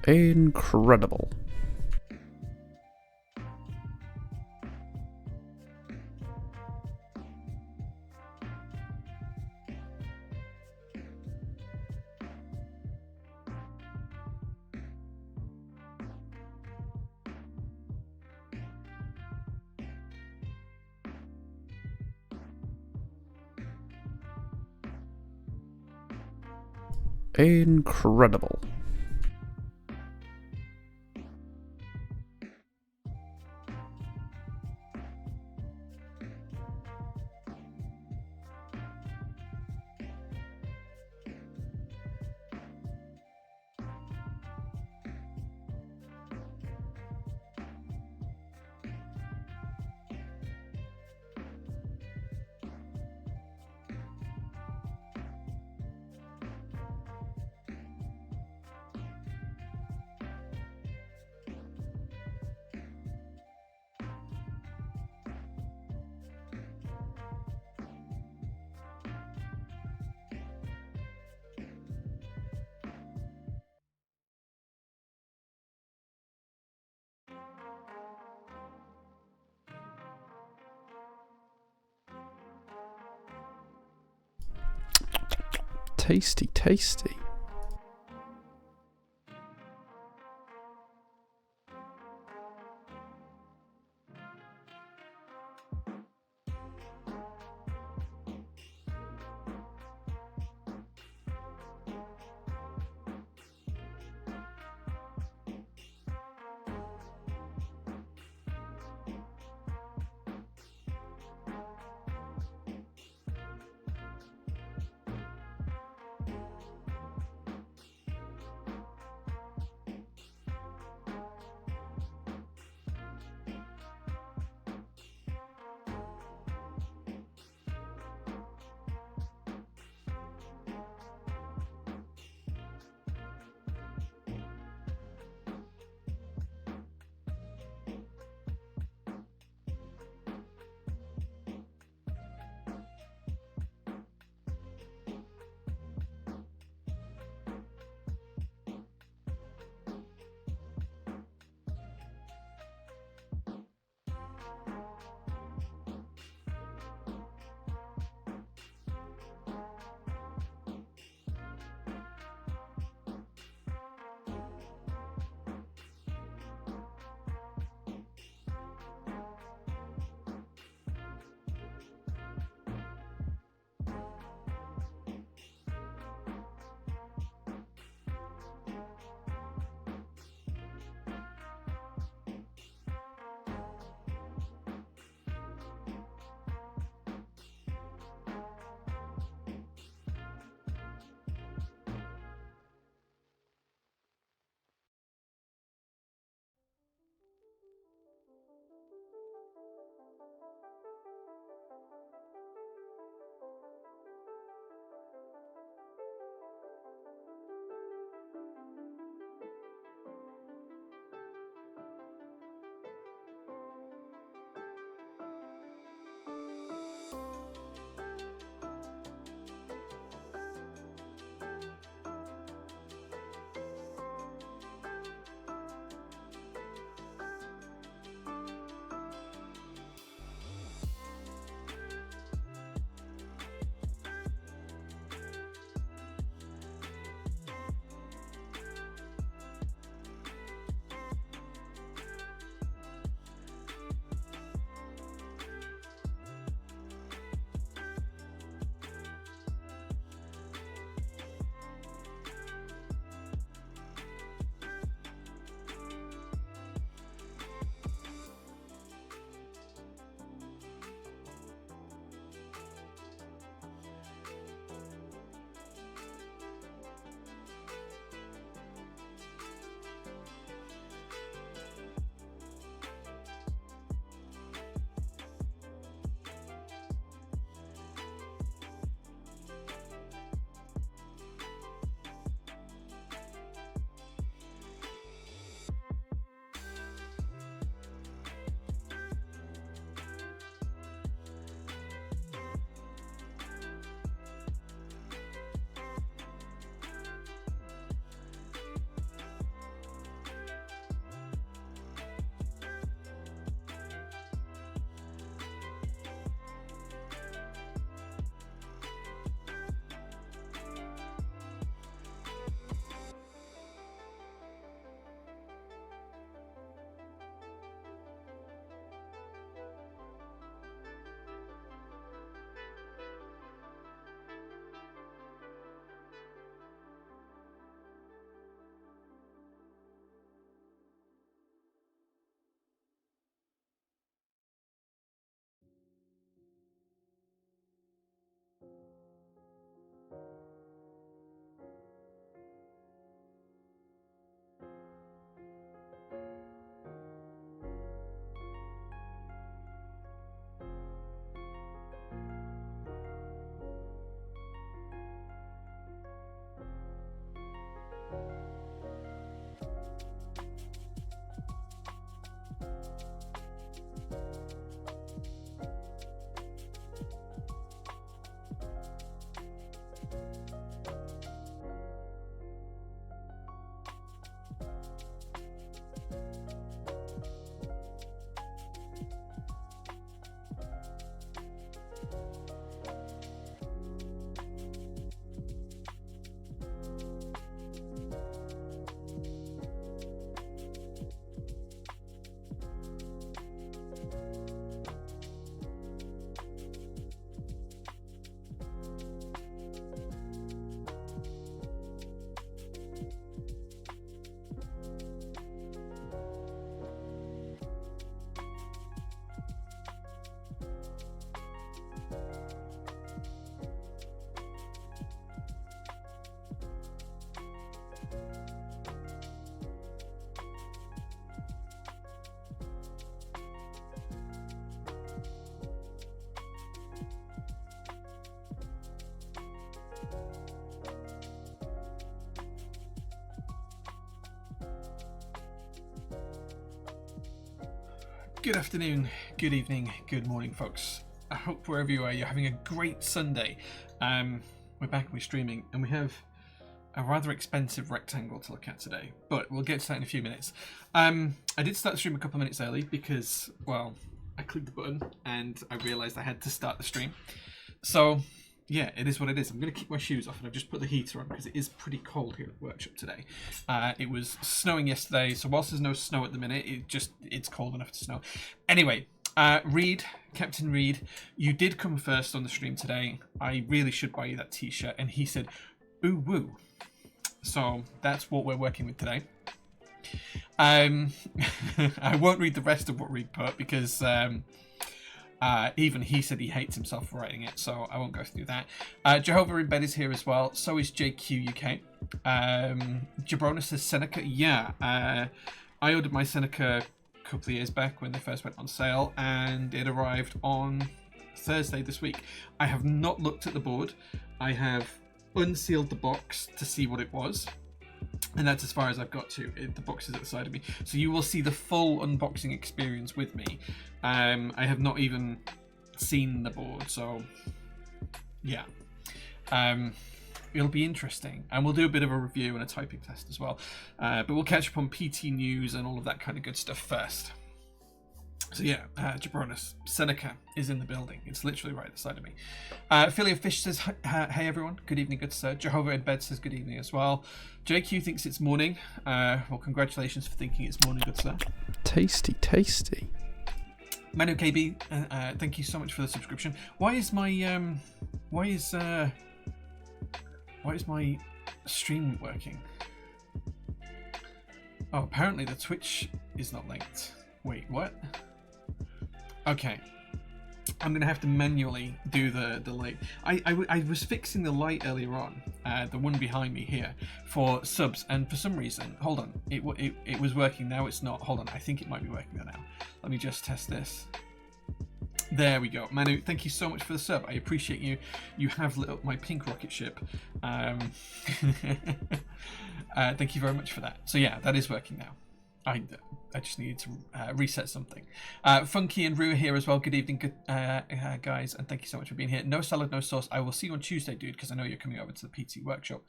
Incredible. Incredible. Tasty, tasty. Good afternoon, good evening, good morning, folks. I hope wherever you are, you're having a great Sunday. We're back and we're streaming, and we have a rather expensive rectangle to look at today, but we'll get to that in a few minutes. I did start the stream a couple of minutes early because, well, I clicked the button and I realised I had to start the stream. So, yeah, it is what it is. I'm going to keep my shoes off and I've just put the heater on because it is pretty cold here at the workshop today. It was snowing yesterday, so whilst there's no snow at the minute, it's cold enough to snow. Anyway, Reed, Captain Reed, you did come first on the stream today. I really should buy you that t-shirt. And he said, ooh woo. So that's what we're working with today. I won't read the rest of what Reed put because even he said he hates himself for writing it, so I won't go through that. Jehovah in Bed is here as well. So is JQ UK. Jabrona says Seneca. Yeah, I ordered my Seneca a couple of years back when they first went on sale, and it arrived on Thursday this week. I have not looked at the board. I have unsealed the box to see what it was, and that's as far as I've got to. The box is at the side of me, so you will see the full unboxing experience with me. I have not even seen the board, so yeah, it'll be interesting, and we'll do a bit of a review and a typing test as well, but we'll catch up on PT news and all of that kind of good stuff first. So yeah, Jabronis, Seneca is in the building. It's literally right at the side of me. Philia Fish says, hey everyone, good evening, good sir. Jehovah in Bed says good evening as well. JQ thinks it's morning. Well, congratulations for thinking it's morning, good sir. Tasty, tasty. Manu KB, thank you so much for the subscription. Why is my stream working? Oh, apparently the Twitch is not linked. Wait, what? Okay, I'm gonna have to manually do the light. I was fixing the light earlier on, the one behind me here, for subs, and for some reason, hold on, it was working. Now it's not. Hold on, I think it might be working now. Let me just test this. There we go. Manu, thank you so much for the sub. I appreciate you. You have lit up my pink rocket ship. Thank you very much for that. So yeah, that is working now. I just needed to reset something. Funky and Rue here as well. Good evening, good guys, and thank you so much for being here. No salad, no sauce. I will see you on Tuesday, dude, because I know you're coming over to the PT workshop.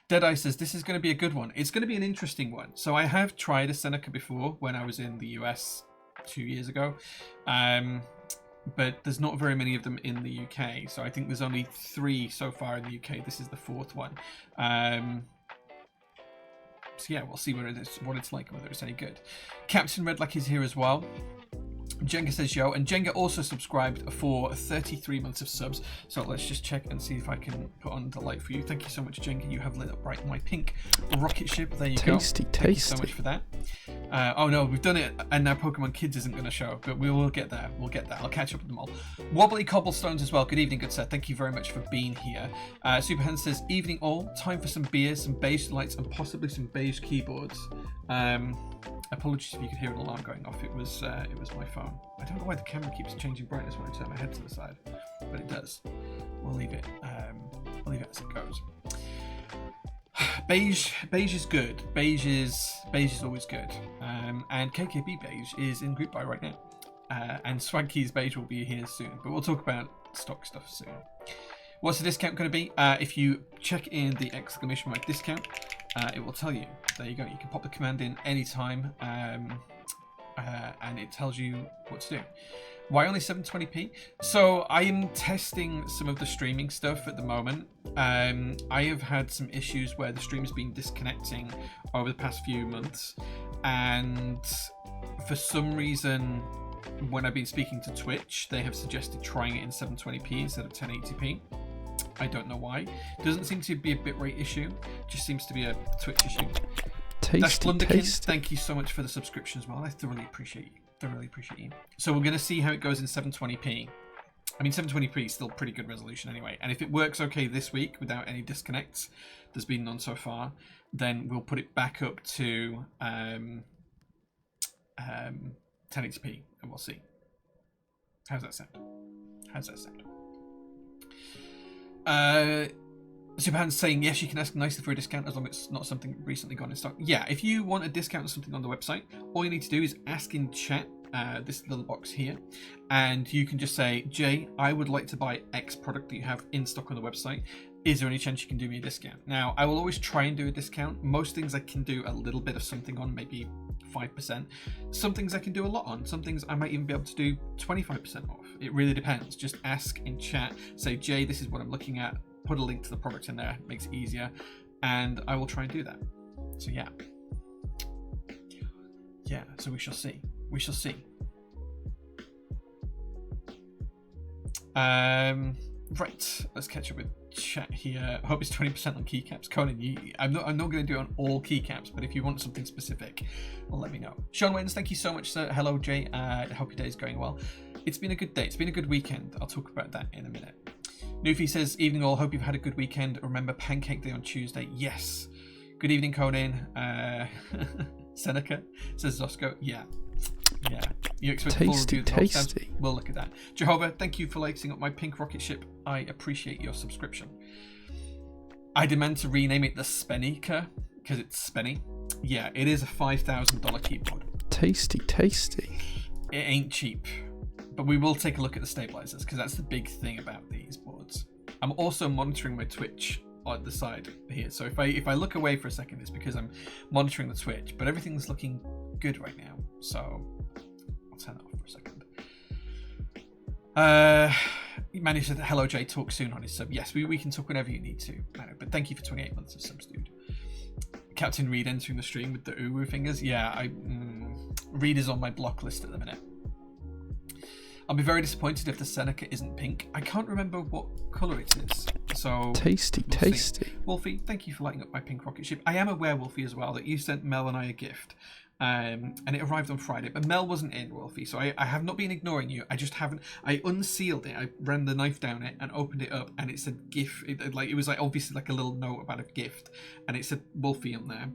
Deadeye says this is going to be a good one. It's going to be an interesting one. So I have tried a Seneca before when I was in the US 2 years ago, but there's not very many of them in the UK. So I think there's only 3 so far in the UK. This is the 4th one. So yeah, we'll see what it's like, whether it's any good. Captain Redlack is here as well. Jenga says yo, and Jenga also subscribed for 33 months of subs. So let's just check and see if I can put on the light for you. Thank you so much, Jenga. You have lit up right my pink rocket ship. There you go. Tasty, tasty. Thank you so much for that. Oh no, we've done it, and now Pokemon Kids isn't going to show, but we will get there. We'll get there. I'll catch up with them all. Wobbly Cobblestones as well. Good evening, good sir. Thank you very much for being here. Superhand says, evening all. Time for some beers, some beige lights, and possibly some beige keyboards. Apologies if you could hear an alarm going off. It was my phone. I don't know why the camera keeps changing brightness when I turn my head to the side, but it does. We'll leave it. We'll leave it as it goes. Beige is good. Beige is always good. And KKB Beige is in group buy right now. And Swag Keys Beige will be here soon, but we'll talk about stock stuff soon. What's the discount going to be? If you check in the exclamation mark discount, it will tell you. There you go. You can pop the command in anytime, and it tells you what to do. Why only 720p? So I am testing some of the streaming stuff at the moment. I have had some issues where the stream's been disconnecting over the past few months, and for some reason, when I've been speaking to Twitch, they have suggested trying it in 720p instead of 1080p. I don't know why. Doesn't seem to be a bitrate issue. Just seems to be a Twitch issue. Tasty, tasty. Thank you so much for the subscription as well. I thoroughly appreciate you. So we're going to see how it goes in 720p. I mean, 720p is still pretty good resolution anyway. And if it works okay this week without any disconnects, there's been none so far, then we'll put it back up to 1080p and we'll see. How's that sound? Superhan's saying, yes, you can ask nicely for a discount as long as it's not something recently gone in stock. Yeah, if you want a discount on something on the website, all you need to do is ask in chat this little box here, and you can just say, Jay, I would like to buy X product that you have in stock on the website. Is there any chance you can do me a discount? Now, I will always try and do a discount. Most things I can do a little bit of something on, maybe 5%. Some things I can do a lot on. Some things I might even be able to do 25% off. It really depends. Just ask in chat. Say, Jay, this is what I'm looking at. Put a link to the product in there. Makes it easier. And I will try and do that. So yeah. Yeah, so we shall see. We shall see. Right, let's catch up with chat here. I hope it's 20% on keycaps. Conan, I'm not going to do it on all keycaps, but if you want something specific, well, let me know. Sean Wins, thank you so much, sir. Hello, Jay. I hope your day is going well. It's been a good day. It's been a good weekend. I'll talk about that in a minute. Nufi says, evening all. Hope you've had a good weekend. Remember Pancake Day on Tuesday. Yes. Good evening, Conan. Seneca says Zosco. Yeah. Yeah. You expect a full review? Tasty. We'll look at that. Jehovah, thank you for lighting up my pink rocket ship. I appreciate your subscription. I demand to rename it the Seneca because it's Spenny. Yeah, it is a $5,000 keyboard. Tasty. It ain't cheap, but we will take a look at the stabilizers because that's the big thing about these boards. I'm also monitoring my Twitch on the side here, so if I look away for a second, it's because I'm monitoring the Twitch, but everything's looking good right now, so I'll turn that off for a second. Manny said, hello Jay, talk soon on his sub. Yes, we can talk whenever you need to, Manu, but thank you for 28 months of subs, dude. Captain Reed entering the stream with the uwu fingers. Yeah, Reed is on my block list at the minute. I'll be very disappointed if the Seneca isn't pink. I can't remember what colour it is. So tasty. Wolfie, thank you for lighting up my pink rocket ship. I am aware, Wolfie, as well, that you sent Mel and I a gift. And it arrived on Friday. But Mel wasn't in, Wolfie, so I have not been ignoring you. I just haven't... I unsealed it. I ran the knife down it and opened it up, and it said gift. It was obviously like a little note about a gift. And it said Wolfie on there.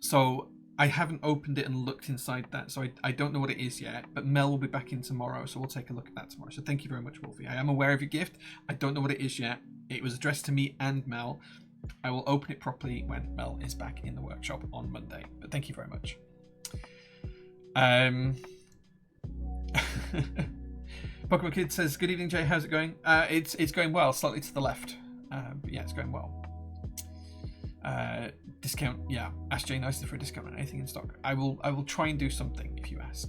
So I haven't opened it and looked inside that, so I don't know what it is yet, but Mel will be back in tomorrow, so we'll take a look at that tomorrow. So thank you very much, Wolfie. I am aware of your gift. I don't know what it is yet. It was addressed to me and Mel. I will open it properly when Mel is back in the workshop on Monday, but thank you very much. Pokemon Kid says, good evening, Jay. How's it going? It's going well, slightly to the left. But yeah, it's going well. Discount, yeah. Ask Jay nicely for a discount on anything in stock. I will try and do something if you ask.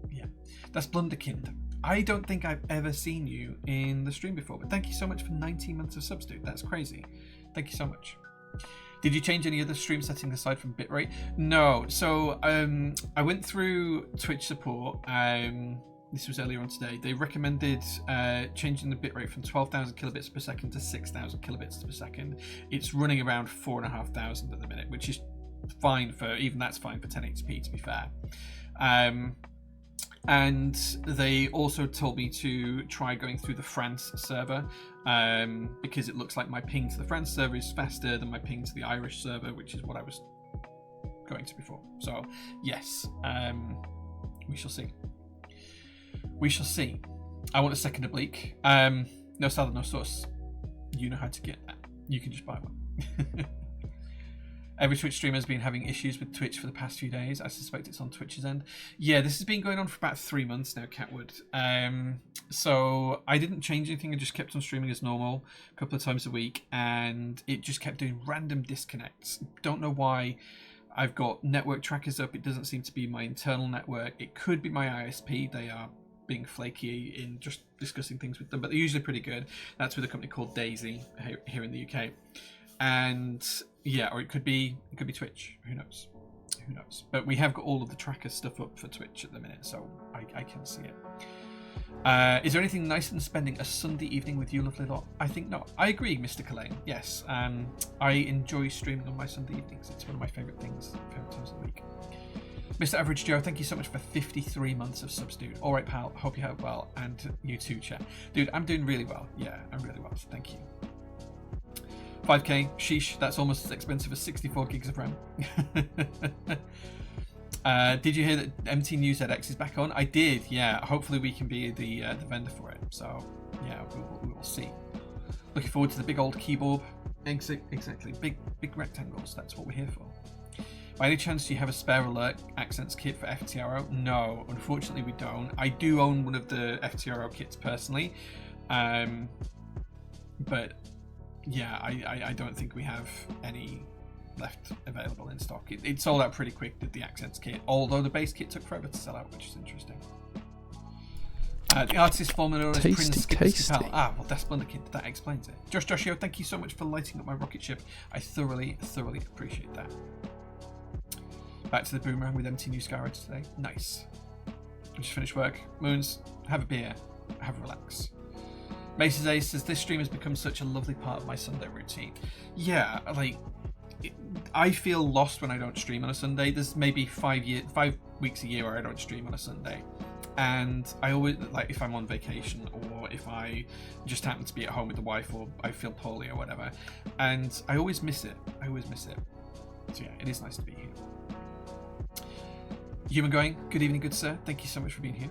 Yeah, that's Blunderkind. I don't think I've ever seen you in the stream before, but thank you so much for 19 months of subs, dude. That's crazy. Thank you so much. Did you change any other stream settings aside from bitrate? No. So I went through Twitch support. This was earlier on today. They recommended changing the bitrate from 12,000 kilobits per second to 6,000 kilobits per second. It's running around 4,500 at the minute, which is fine for, even that's fine for 1080p, to be fair. And they also told me to try going through the France server because it looks like my ping to the France server is faster than my ping to the Irish server, which is what I was going to before. So yes, we shall see. We shall see. I want a second oblique. No salad, no sauce. You know how to get that. You can just buy one. Every Twitch streamer has been having issues with Twitch for the past few days. I suspect it's on Twitch's end. Yeah, this has been going on for about 3 months now, Catwood. So I didn't change anything. I just kept on streaming as normal a couple of times a week, and it just kept doing random disconnects. Don't know why. I've got network trackers up. It doesn't seem to be my internal network. It could be my ISP. They are being flaky in just discussing things with them, but they're usually pretty good. That's with a company called Daisy here in the UK. And yeah, or it could be Twitch. Who knows? Who knows? But we have got all of the tracker stuff up for Twitch at the minute, so I can see it. Is there anything nicer than spending a Sunday evening with you lovely lot? I think not. I agree, Mr. Cullen. Yes, I enjoy streaming on my Sunday evenings. It's one of my favourite things, favourite times of the week. Mr. Average Joe, thank you so much for 53 months of subs, dude. All right, pal. Hope you have well, and you too, chat. Dude, I'm doing really well. Yeah, I'm really well. So thank you. 5k, sheesh. That's almost as expensive as 64 gigs of RAM. Did you hear that MT News ZX is back on? I did. Yeah. Hopefully we can be the vendor for it. So yeah, we will see. Looking forward to the big old keyboard. Exactly. Big rectangles. That's what we're here for. By any chance, do you have a spare alert accents kit for FTRO? No, unfortunately we don't. I do own one of the FTRO kits personally, but yeah, I don't think we have any left available in stock. It sold out pretty quick, did the accents kit, although the base kit took forever to sell out, which is interesting. The artist formerly known as Prince Tasty. Ah, well, that's Splendid, that explains it. Joshio, thank you so much for lighting up my rocket ship. I thoroughly appreciate that. Back to the boomerang with empty new skyroads today. Nice. Just finished work. Moons, have a beer, have a relax. Mace's Ace says, this stream has become such a lovely part of my Sunday routine. Yeah, like, I feel lost when I don't stream on a Sunday. There's maybe 5 weeks a year where I don't stream on a Sunday. And I always, like, if I'm on vacation or if I just happen to be at home with the wife or I feel poorly or whatever. And I always miss it. So yeah, it is nice to be here. Human Going, good evening, good sir. Thank you so much for being here.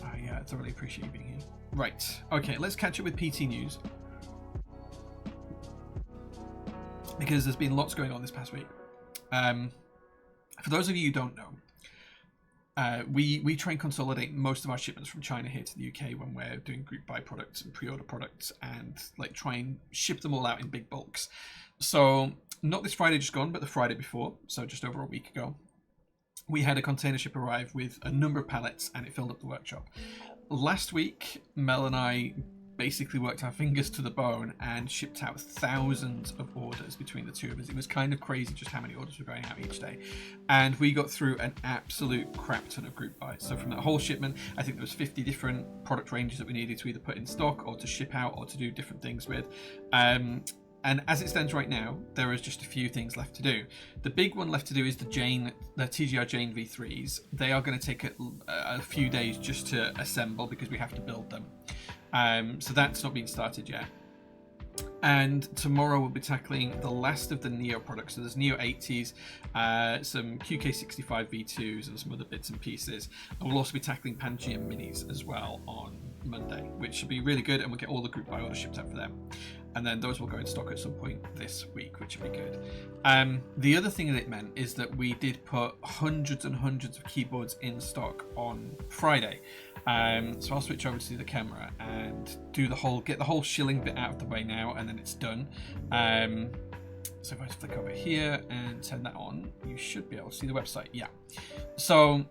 I thoroughly appreciate you being here. Right, okay, let's catch up with PT news. Because there's been lots going on this past week. For those of you who don't know, we try and consolidate most of our shipments from China here to the UK when we're doing group buy products and pre-order products, and like try and ship them all out in big bulks. So not this Friday just gone, but the Friday before, so just over a week ago, we had a container ship arrive with a number of pallets and it filled up the workshop. Last week, Mel and I basically worked our fingers to the bone and shipped out thousands of orders between the two of us. It was kind of crazy just how many orders were going out each day. And we got through an absolute crap ton of group buys. So from that whole shipment, I think there was 50 different product ranges that we needed to either put in stock or to ship out or to do different things with. And as it stands right now, there is just a few things left to do. The big one left to do is the TGR Jane V3s. They are going to take a few days just to assemble because we have to build them. So that's not been started yet. And tomorrow we'll be tackling the last of the Neo products. So there's Neo 80s, some QK65 V2s and some other bits and pieces. And we'll also be tackling Pangea Minis as well on Monday, which should be really good, and we'll get all the group buy orders shipped out for them. And then those will go in stock at some point this week, which will be good. The other thing that it meant is that we did put hundreds and hundreds of keyboards in stock on Friday. So I'll switch over to the camera and get the whole shilling bit out of the way now, and then it's done. So if I flick over here and turn that on, you should be able to see the website. Yeah. So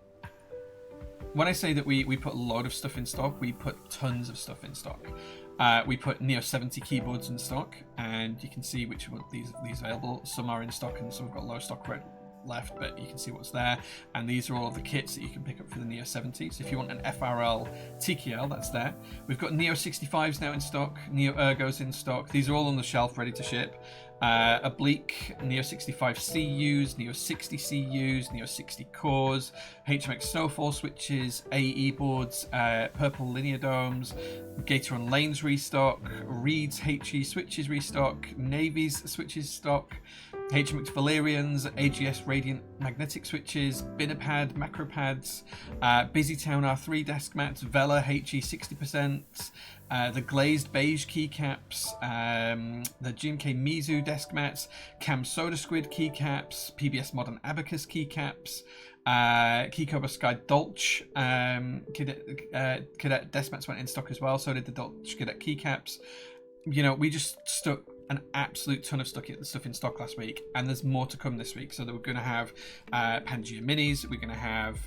when I say that we put a lot of stuff in stock, we put tons of stuff in stock. We put Neo 70 keyboards in stock, and you can see which one these available. Some are in stock and some have got low stock left, but you can see what's there. And these are all of the kits that you can pick up for the Neo 70. So if you want an FRL TKL, that's there. We've got Neo 65s now in stock, Neo Ergos in stock. These are all on the shelf ready to ship. Oblique, Neo 65 CUs, Neo 60 CUs, Neo 60 cores, HMX Snowfall switches, AE boards, Purple linear domes, Gateron lanes restock, Reed's HE switches restock, Navy's switches stock, HMX Valerians, AGS Radiant magnetic switches, Binapad macro pads, Busytown R3 desk mats, Vela HE 60%, the glazed beige keycaps, the GMK Mizu desk mats, Cam Soda Squid keycaps, PBS Modern Abacus keycaps, Keycover Sky Dolch Cadet desk mats went in stock as well, so did the Dolch Cadet keycaps. You know, we just stuck an absolute ton of stuff in stock last week, and there's more to come this week. So that we're going to have Pangea Minis, we're going to have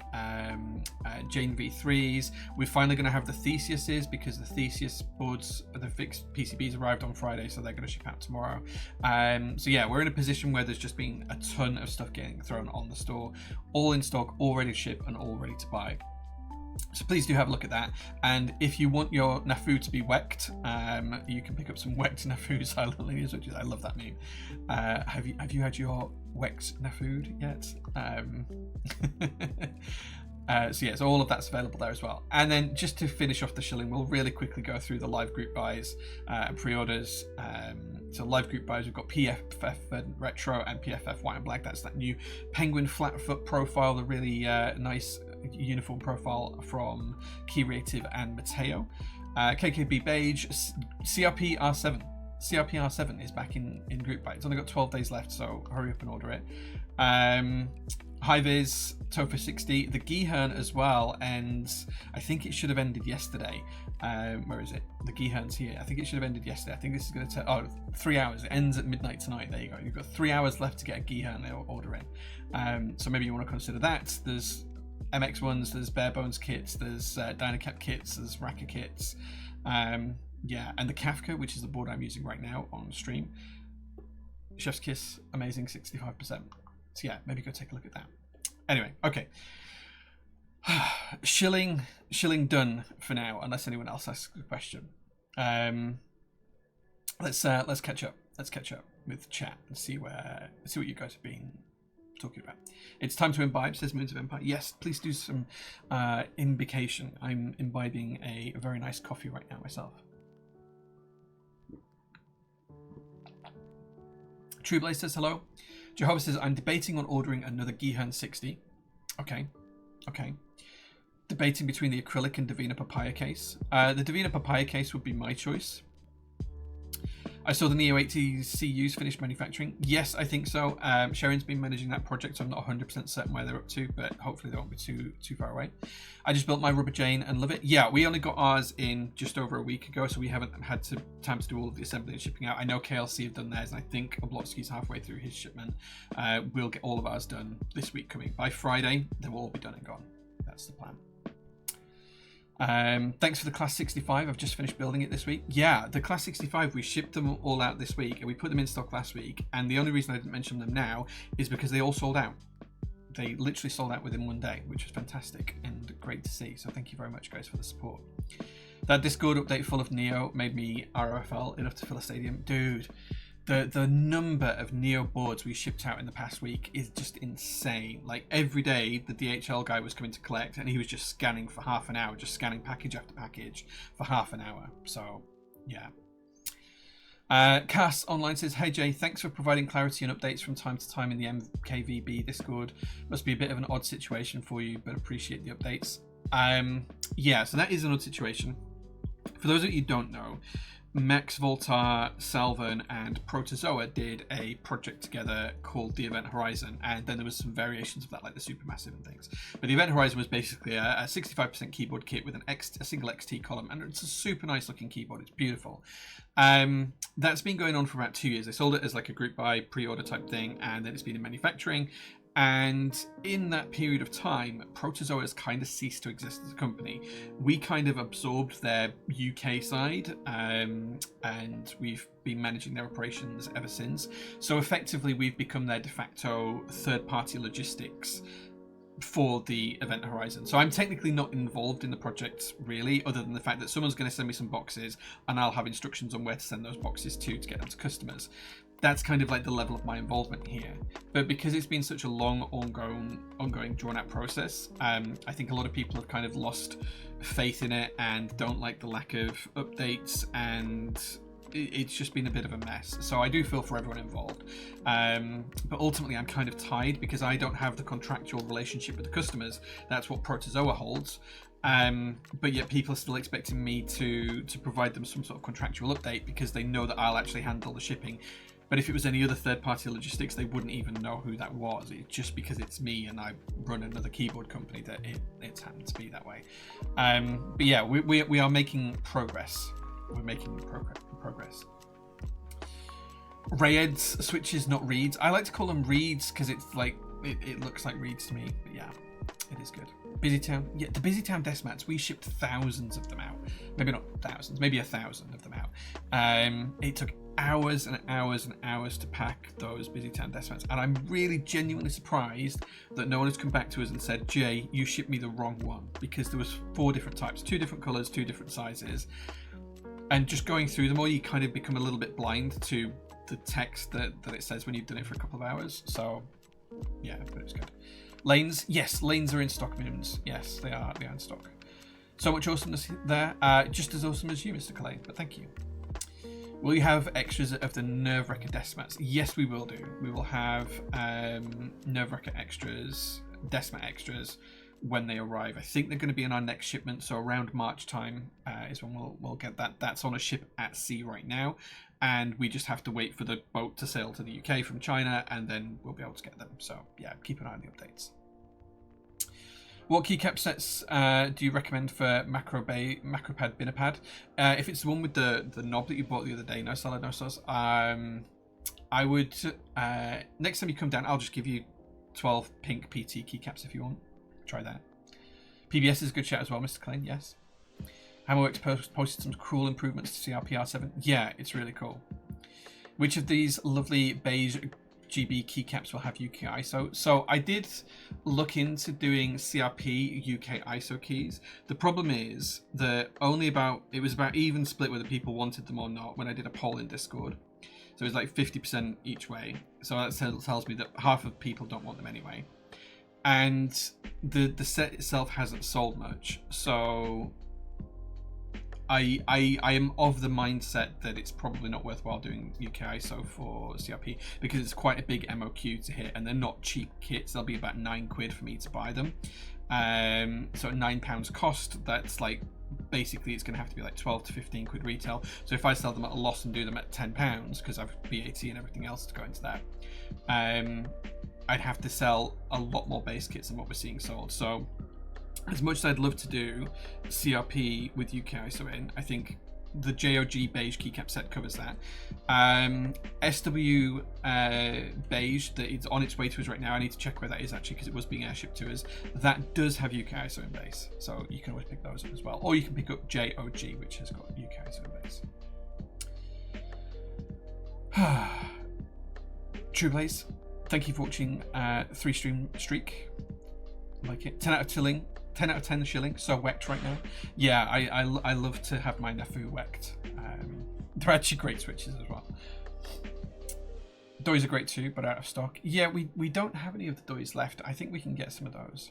Jane V3s, we're finally going to have the Theseuses, because the Theseus boards, the fixed PCBs arrived on Friday, so they're going to ship out tomorrow. So yeah, we're in a position where there's just been a ton of stuff getting thrown on the store, all in stock, all ready to ship and all ready to buy. So please do have a look at that, and if you want your Nafu to be wecked, you can pick up some wecked Nafu silent linear switches. I love that meme. Have you had your wecked Nafu yet? So yeah, so all of that's available there as well. And then just to finish off the shilling, we'll really quickly go through the live group buys and pre-orders. So live group buys, we've got PFF Retro and PFF White and Black. That's that new Penguin flat foot profile, the really nice uniform profile from Key Creative and Mateo. KKB Beige, CRP R7. CRPR7 is back in group buy. It's only got 12 days left, so hurry up and order it. High-Vis, Tofa 60, the Gihern as well, and I think it should have ended yesterday. Where is it? The Gihern's here. I think it should have ended yesterday. I think this is going to take 3 hours. It ends at midnight tonight. There you go. You've got 3 hours left to get a Gihern order in. So maybe you want to consider that. There's MX ones, there's bare bones kits, there's Dynacap kits, there's Raka kits. Yeah, and the Kafka, which is the board I'm using right now on stream. Chef's Kiss, amazing, 65%. So yeah, maybe go take a look at that. Anyway, okay. Shilling done for now, unless anyone else asks a question. Let's catch up. Let's catch up with chat and see what you guys have been talking about. It's time to imbibe, says Moons of Empire. Yes, please do some imbication. I'm imbibing a very nice coffee right now myself. Trueblaze says hello. Jehovah says, I'm debating on ordering another Gihern 60. Okay. Debating between the acrylic and Divina Papaya case. The Divina Papaya case would be my choice. I saw the Neo 80 CUs finished manufacturing. Yes, I think so. Sharon's been managing that project, so I'm not 100% certain where they're up to, but hopefully they won't be too far away. I just built my Rubber Jane and love it. Yeah, we only got ours in just over a week ago, so we haven't had time to do all of the assembly and shipping out. I know KLC have done theirs, and I think Oblotski's halfway through his shipment. We'll get all of ours done this week coming. By Friday, they will all be done and gone. That's the plan. Thanks for the Class 65. I've just finished building it this week. Yeah, the Class 65, we shipped them all out this week and we put them in stock last week. And the only reason I didn't mention them now is because they all sold out. They literally sold out within one day, which was fantastic and great to see. So thank you very much, guys, for the support. That Discord update full of Neo made me RFL enough to fill a stadium. Dude, the number of Neo boards we shipped out in the past week is just insane. Like every day the DHL guy was coming to collect and he was just scanning for half an hour, just scanning package after package for half an hour. So yeah. Cass online says, hey Jay, thanks for providing clarity and updates from time to time in the MKVB Discord. Must be a bit of an odd situation for you, but appreciate the updates. Yeah, so that is an odd situation. For those of you who don't know, Max, Voltar, Salvan, and Protozoa did a project together called the Event Horizon, and then there was some variations of that, like the Supermassive and things. But the Event Horizon was basically a 65% keyboard kit with a single XT column, and it's a super nice looking keyboard. It's beautiful. That's been going on for about 2 years. They sold it as like a group buy, pre-order type thing, and then it's been in manufacturing. And in that period of time, Protozoa has kind of ceased to exist as a company. We kind of absorbed their UK side, and we've been managing their operations ever since. So effectively, we've become their de facto third-party logistics for the Event Horizon. So I'm technically not involved in the project really, other than the fact that someone's going to send me some boxes and I'll have instructions on where to send those boxes to get them to customers. That's kind of like the level of my involvement here. But because it's been such a long, ongoing drawn-out process, I think a lot of people have kind of lost faith in it and don't like the lack of updates, and it's just been a bit of a mess. So I do feel for everyone involved. But ultimately, I'm kind of tied because I don't have the contractual relationship with the customers. That's what Protozoa holds. But yet people are still expecting me to provide them some sort of contractual update because they know that I'll actually handle the shipping. But if it was any other third-party logistics, they wouldn't even know who that was. It's just because it's me and I run another keyboard company that it's happened to be that way. But yeah, we are making progress. We're making progress. Rayeds switches, not reads. I like to call them reads because it's like it looks like reads to me. But yeah, it is good. Busytown, yeah, the Busytown desk mats. We shipped thousands of them out. Maybe not thousands, maybe 1,000 of them out. It took hours and hours and hours to pack those Busytown desk mats, and I'm really genuinely surprised that no one has come back to us and said, Jay, you shipped me the wrong one, because there was 4 different types, 2 different colors, 2 different sizes, and just going through them all, you kind of become a little bit blind to the text that it says when you've done it for a couple of hours. So yeah, but it's good. Lanes, yes, lanes are in stock, Moons. Yes, they are in stock. So much awesomeness there. Just as awesome as you, Mr. Clay, but thank you. Will you have extras of the Nerve-Wrecker desk mats? Yes, we will do. We will have Nerve-Wrecker extras, desk mat extras, when they arrive. I think they're going to be in our next shipment, so around March time is when we'll get that. That's on a ship at sea right now, and we just have to wait for the boat to sail to the UK from China, and then we'll be able to get them. So yeah, keep an eye on the updates. What keycap sets do you recommend for Macropad Binapad? If it's the one with the knob that you bought the other day, no salad, no sauce, I would, next time you come down, I'll just give you 12 pink PT keycaps if you want. Try that. PBS is a good shout as well, Mr. Klein, yes. Hammerworks posted some cool improvements to CRPR7. Yeah, it's really cool. Which of these lovely beige GB keycaps will have UK ISO? So I did look into doing CRP UK ISO keys. The problem is that it was about even split whether people wanted them or not when I did a poll in Discord. So it's like 50% each way. So that tells me that half of people don't want them anyway. And the set itself hasn't sold much. So I am of the mindset that it's probably not worthwhile doing UK ISO for CRP because it's quite a big MOQ to hit, and they're not cheap kits. They'll be about £9 for me to buy them. So at £9 cost, that's like basically it's going to have to be like 12 to 15 quid retail. So if I sell them at a loss and do them at £10 because I've VAT and everything else to go into that, I'd have to sell a lot more base kits than what we're seeing sold. So as much as I'd love to do CRP with UK ISO in, I think the JOG beige keycap set covers that. SW beige, that it's on its way to us right now. I need to check where that is actually because it was being airshipped to us. That does have UK ISO in base, so you can always pick those up as well. Or you can pick up JOG, which has got UK ISO in base. True Blaze, thank you for watching 3-stream streak. Like it. 10 out of Tilling. 10 out of 10 shilling. So wecked right now. Yeah, I love to have my Nefu wecked. They're actually great switches as well. Doys are great too, but out of stock. Yeah, we don't have any of the Doys left. I think we can get some of those.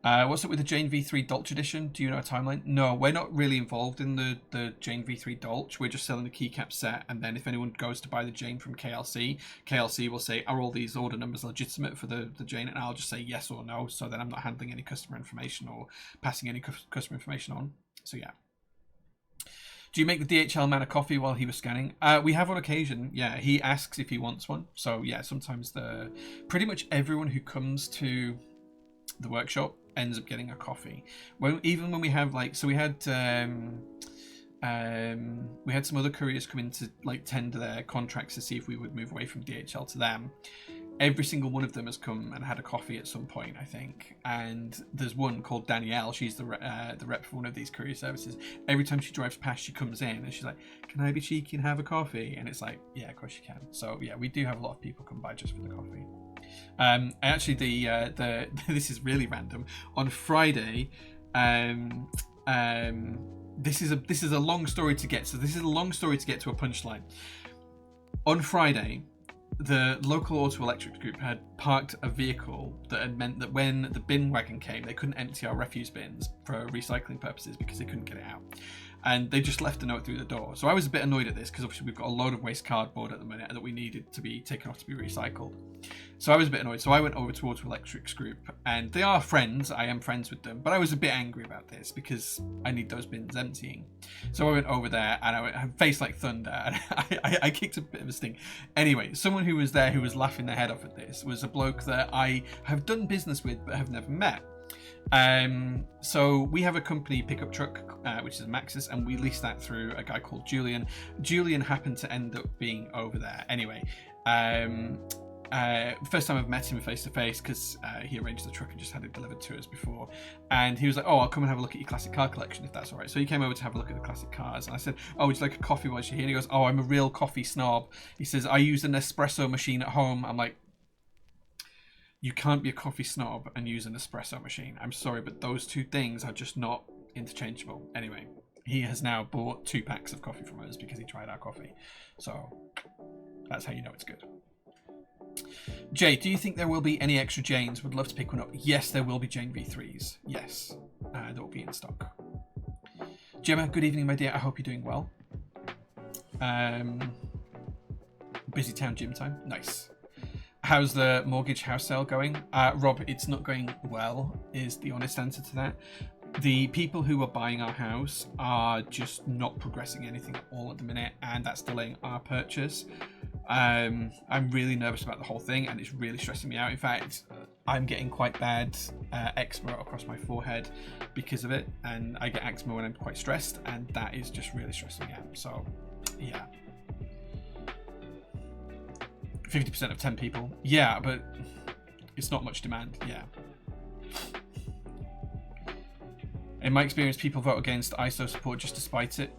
What's up with the Jane V3 Dolch edition? Do you know a timeline? No, we're not really involved in the Jane V3 Dolch. We're just selling the keycap set, and then if anyone goes to buy the Jane from KLC, KLC will say, are all these order numbers legitimate for the Jane? And I'll just say yes or no, so then I'm not handling any customer information or passing any customer information on. So yeah. Do you make the DHL man a coffee while he was scanning? We have on occasion, yeah. He asks if he wants one. So yeah, sometimes pretty much everyone who comes to the workshop ends up getting a coffee. Even when we have we had some other couriers come in to like tender their contracts to see if we would move away from DHL to them. Every single one of them has come and had a coffee at some point, I think. And there's one called Danielle. She's the rep for one of these courier services. Every time she drives past, she comes in and she's like, "Can I be cheeky and have a coffee?" And it's like, yeah, of course you can. So yeah, we do have a lot of people come by just for the coffee. Actually, this is really random. On Friday, this is a long story to get. So this is a long story to get to a punchline. On Friday, the local auto electrics group had parked a vehicle that had meant that when the bin wagon came, they couldn't empty our refuse bins for recycling purposes because they couldn't get it out. And they just left a note through the door. So I was a bit annoyed at this because obviously we've got a load of waste cardboard at the minute that we needed to be taken off to be recycled. So I was a bit annoyed. So I went over to Auto Electrics group, and they are friends. I am friends with them, but I was a bit angry about this because I need those bins emptying. So I went over there and I faced like thunder, and I kicked a bit of a stink. Anyway, someone who was there who was laughing their head off at this was a bloke that I have done business with but have never met. So we have a company pickup truck, which is a Maxus, and we lease that through a guy called Julian. Julian happened to end up being over there. Anyway, first time I've met him face to face because he arranged the truck and just had it delivered to us before. And he was like, "Oh, I'll come and have a look at your classic car collection if that's all right." So he came over to have a look at the classic cars, and I said, "Oh, would you like a coffee while you're here?" And he goes, "Oh, I'm a real coffee snob." He says, "I use an espresso machine at home." I'm like, you can't be a coffee snob and use an espresso machine. I'm sorry, but those two things are just not interchangeable. Anyway, he has now bought 2 packs of coffee from us because he tried our coffee. So that's how you know it's good. Jay, do you think there will be any extra Janes? Would love to pick one up. Yes, there will be Jane V3s. Yes, that will be in stock. Gemma, good evening, my dear. I hope you're doing well. Busy town gym time. Nice. How's the mortgage house sale going? Rob, it's not going well, is the honest answer to that. The people who are buying our house are just not progressing anything at all at the minute, and that's delaying our purchase. I'm really nervous about the whole thing, and it's really stressing me out. In fact, I'm getting quite bad eczema across my forehead because of it, and I get eczema when I'm quite stressed, and that is just really stressing me out. So, yeah. 50% of 10 people. Yeah, but it's not much demand. Yeah. In my experience, people vote against ISO support just to spite it.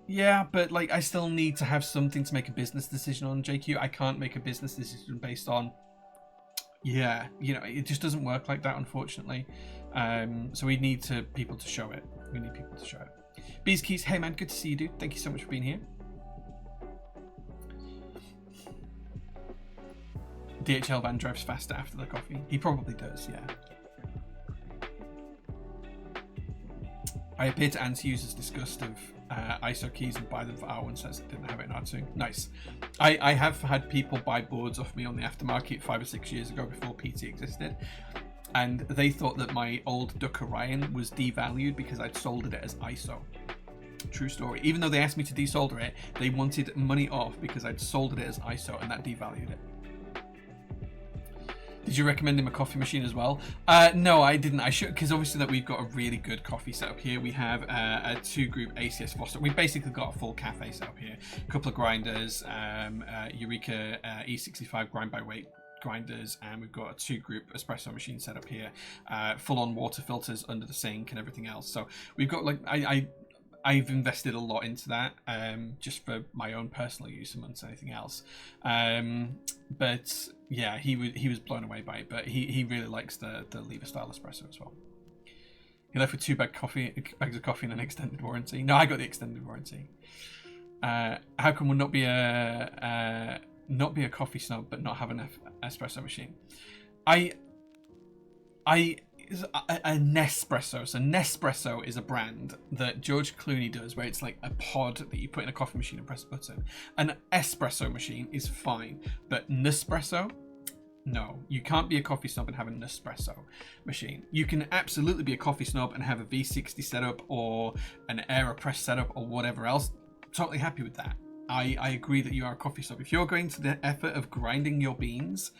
Yeah, but like I still need to have something to make a business decision on, JQ. I can't make a business decision based on, yeah, you know, it just doesn't work like that, unfortunately. So we need people to show it. We need people to show it. Bees Keys, hey man, good to see you, dude. Thank you so much for being here. DHL van drives faster after the coffee. He probably does, yeah. I appear to answer users' disgust of ISO keys and buy them for R1 sets that didn't have it in R2. Nice. I have had people buy boards off me on the aftermarket 5 or 6 years ago before PT existed. And they thought that my old Duck Orion was devalued because I'd soldered it as ISO. True story. Even though they asked me to desolder it, they wanted money off because I'd soldered it as ISO, and that devalued it. Did you recommend him a coffee machine as well? No, I didn't. I should, because obviously that we've got a really good coffee setup here. We have a 2-group ACS Foster. We've basically got a full cafe setup here. A couple of grinders, Eureka E65 grind by weight grinders, and we've got a 2-group espresso machine set up here. Full-on water filters under the sink and everything else. So we've got like I've invested a lot into that, just for my own personal use amongst anything else. But yeah, he was blown away by it. But he really likes the lever style espresso as well. He left with 2 bags of coffee and an extended warranty. No, I got the extended warranty. How come we'll not be a coffee snob but not have an espresso machine? A Nespresso. So Nespresso is a brand that George Clooney does, where it's like a pod that you put in a coffee machine and press a button. An espresso machine is fine, but Nespresso, no, you can't be a coffee snob and have a Nespresso machine. You can absolutely be a coffee snob and have a V60 setup or an AeroPress setup or whatever else. Totally happy with that. I agree that you are a coffee snob. If you're going to the effort of grinding your beans,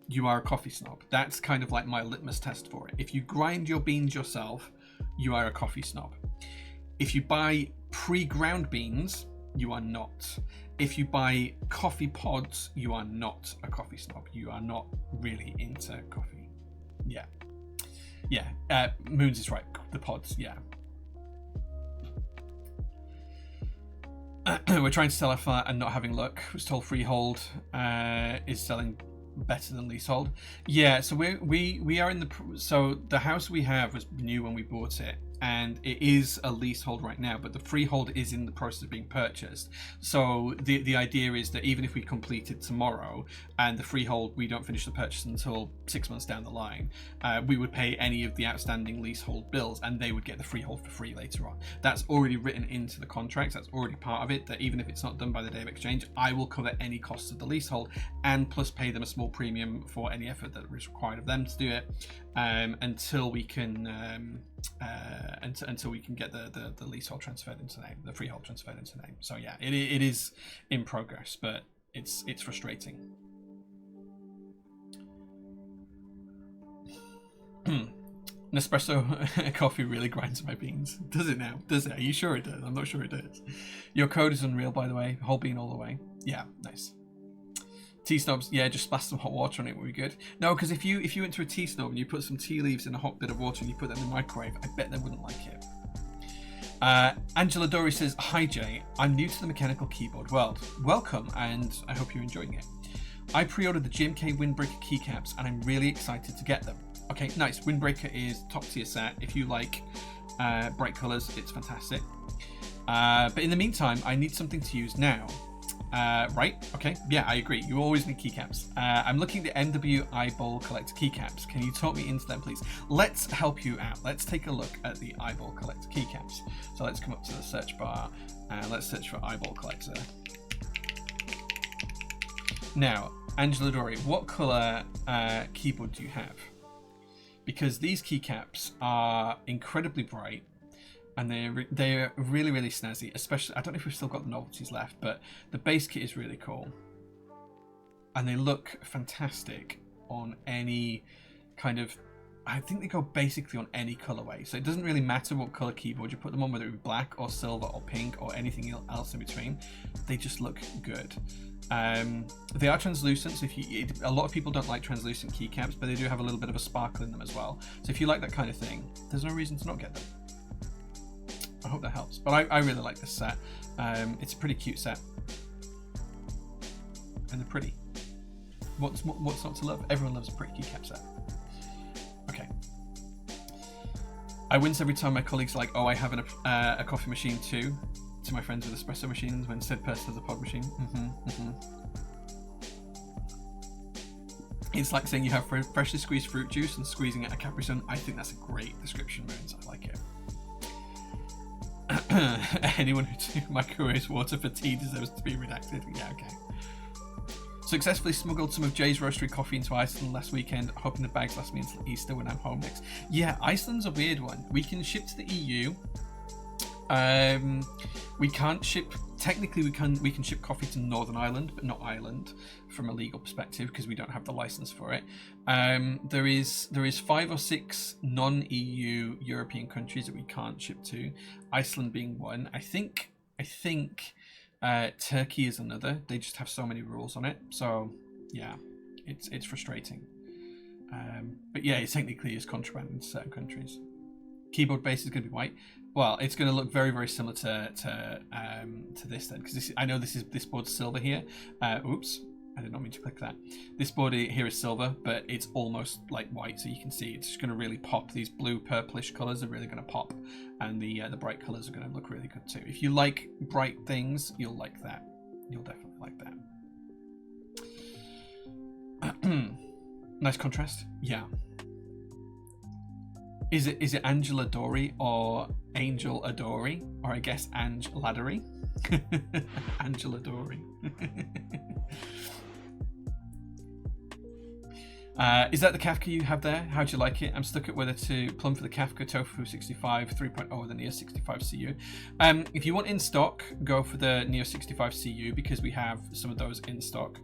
you are a coffee snob. That's kind of like my litmus test for it. If you grind your beans yourself, you are a coffee snob. If you buy pre-ground beans, you are not. If you buy coffee pods, you are not a coffee snob. You are not really into coffee. Yeah. Yeah. Moons is right. The pods, yeah. We're trying to sell our flat and not having luck. Was told freehold is selling better than leasehold. Yeah, so we are in the house we have was new when we bought it, and it is a leasehold right now, but the freehold is in the process of being purchased. So the idea is that even if we completed tomorrow and the freehold, we don't finish the purchase until 6 months down the line, we would pay any of the outstanding leasehold bills and they would get the freehold for free later on. That's already written into the contracts. That's already part of it, that even if it's not done by the day of exchange, I will cover any costs of the leasehold and plus pay them a small premium for any effort that is required of them to do it, until we can until we can get the leasehold transferred into name, the freehold transferred into name. So yeah, it is in progress, but it's frustrating. Nespresso coffee really grinds my beans. Does it now? Does it? Are you sure it does? I'm not sure it does. Your code is unreal, by the way. Whole bean all the way. Yeah, nice. Tea snobs, yeah, just splash some hot water on it would be good. No, because if you went to a tea snob and you put some tea leaves in a hot bit of water and you put them in the microwave, I bet they wouldn't like it. Angela Dory says, hi Jay, I'm new to the mechanical keyboard world. Welcome, and I hope you're enjoying it. I pre-ordered the GMK Windbreaker keycaps and I'm really excited to get them. Okay, nice. Windbreaker is top tier set. If you like bright colours, it's fantastic. But in the meantime, I need something to use now. Right, okay, yeah, I agree. You always need keycaps. I'm looking at MW Eyeball Collector keycaps. Can you talk me into them, please? Let's help you out. Let's take a look at the Eyeball Collector keycaps. So let's come up to the search bar and let's search for Eyeball Collector. Now, Angela Dory, what colour keyboard do you have? Because these keycaps are incredibly bright, and they're really, really snazzy. Especially, I don't know if we've still got the novelties left, but the base kit is really cool, and they look fantastic on any kind of. I think they go basically on any colorway, so it doesn't really matter what color keyboard you put them on, whether it be black or silver or pink or anything else in between. They just look good. They are translucent, so a lot of people don't like translucent keycaps, but they do have a little bit of a sparkle in them as well. So if you like that kind of thing, there's no reason to not get them. I hope that helps. But I really like this set. It's a pretty cute set, and they're pretty. What's not to love? Everyone loves a pretty keycap set. Okay. I wince every time my colleagues are like, "Oh, I have a coffee machine too," to my friends with espresso machines when said person has a pod machine. It's like saying you have freshly squeezed fruit juice and squeezing it a Capri Sun. I think that's a great description, Moons. I like it. Anyone who microwaves water for tea deserves to be redacted. Yeah, okay. Successfully smuggled some of Jay's roastery coffee into Iceland last weekend, hoping the bags last me until Easter when I'm home next. Yeah, Iceland's a weird one. We can ship to the EU. We can't ship. Technically, we can ship coffee to Northern Ireland, but not Ireland, from a legal perspective, because we don't have the license for it. There is 5 or 6 non-EU European countries that we can't ship to. Iceland being one. I think Turkey is another. They just have so many rules on it. So yeah, it's frustrating. But yeah, it technically is contraband in certain countries. Keyboard base is going to be white. Well, it's going to look very, very similar to this then, because I know this board's silver here. Oops, I did not mean to click that. This board here is silver, but it's almost like white, so you can see it's just going to really pop. These blue purplish colours are really going to pop, and the bright colours are going to look really good too. If you like bright things, you'll like that. You'll definitely like that. Nice contrast. Yeah. Is it Angela Dory or Angel Adori, or I guess Ange Laddery? Angela Dory. Is that the Kafka you have there? How do you like it? I'm stuck at whether to plumb for the Kafka Tofu 65 3.0 or the Neo 65 CU. If you want in stock, go for the Neo 65 CU because we have some of those in stock.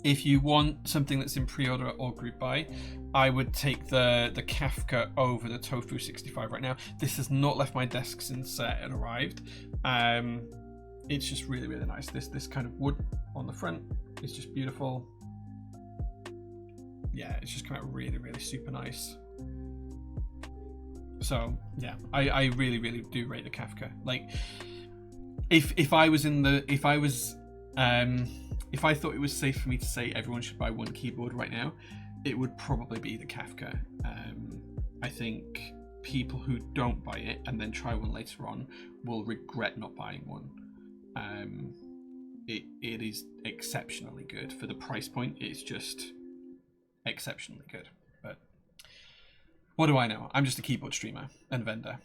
If you want something that's in pre-order or group buy, I would take the Kafka over the Tofu 65 right now. This has not left my desk since it arrived. It's just really, really nice. This kind of wood on the front is just beautiful. Yeah, it's just come out really, really super nice. So yeah, I really, really do rate the Kafka. Like, if I thought it was safe for me to say everyone should buy one keyboard right now, it would probably be the Kafka. I think people who don't buy it and then try one later on will regret not buying one. It is exceptionally good for the price point. It's just exceptionally good. But what do I know? I'm just a keyboard streamer and vendor.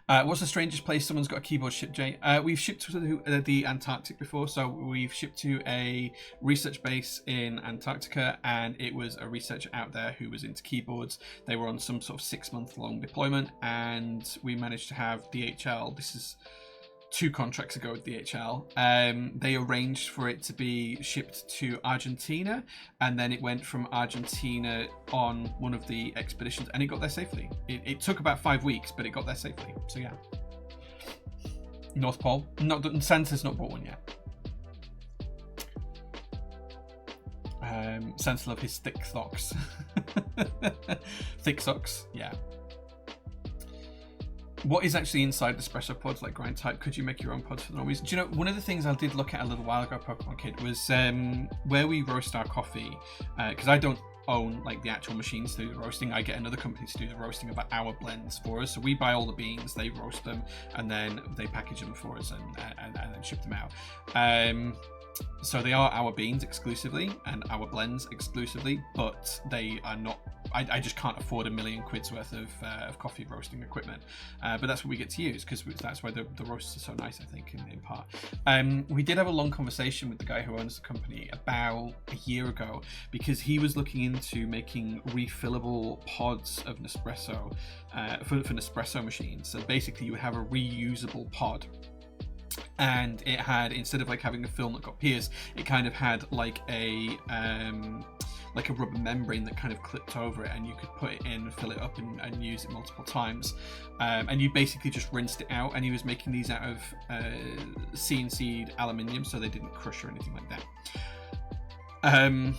What's the strangest place someone's got a keyboard shipped, Jay? We've shipped to the Antarctic before, so we've shipped to a research base in Antarctica, and it was a researcher out there who was into keyboards. They were on some sort of 6-month-long deployment, and we managed to have DHL. This is 2 contracts ago with DHL. They arranged for it to be shipped to Argentina, and then it went from Argentina on one of the expeditions, and it got there safely. It took about 5 weeks, but it got there safely. So yeah. North Pole. Santa's not bought one yet. Santa love his thick socks. Thick socks, yeah. What is actually inside the espresso pods, like grind type? Could you make your own pods for the normies? Do you know, one of the things I did look at a little while ago, Pokemon Kid, was where we roast our coffee, because I don't own like the actual machines to do the roasting. I get another company to do the roasting of our blends for us. So we buy all the beans, they roast them, and then they package them for us and then ship them out. So they are our beans exclusively and our blends exclusively, but they are not. I just can't afford £1 million worth of coffee roasting equipment, but that's what we get to use because that's why the roasts are so nice. I think in part. We did have a long conversation with the guy who owns the company about a year ago because he was looking into making refillable pods of Nespresso for Nespresso machines. So basically, you would have a reusable pod. And it had, instead of like having a film that got pierced, it kind of had like a rubber membrane that kind of clipped over it, and you could put it in, fill it up, and use it multiple times. And you basically just rinsed it out. And he was making these out of CNC'd aluminium, so they didn't crush or anything like that.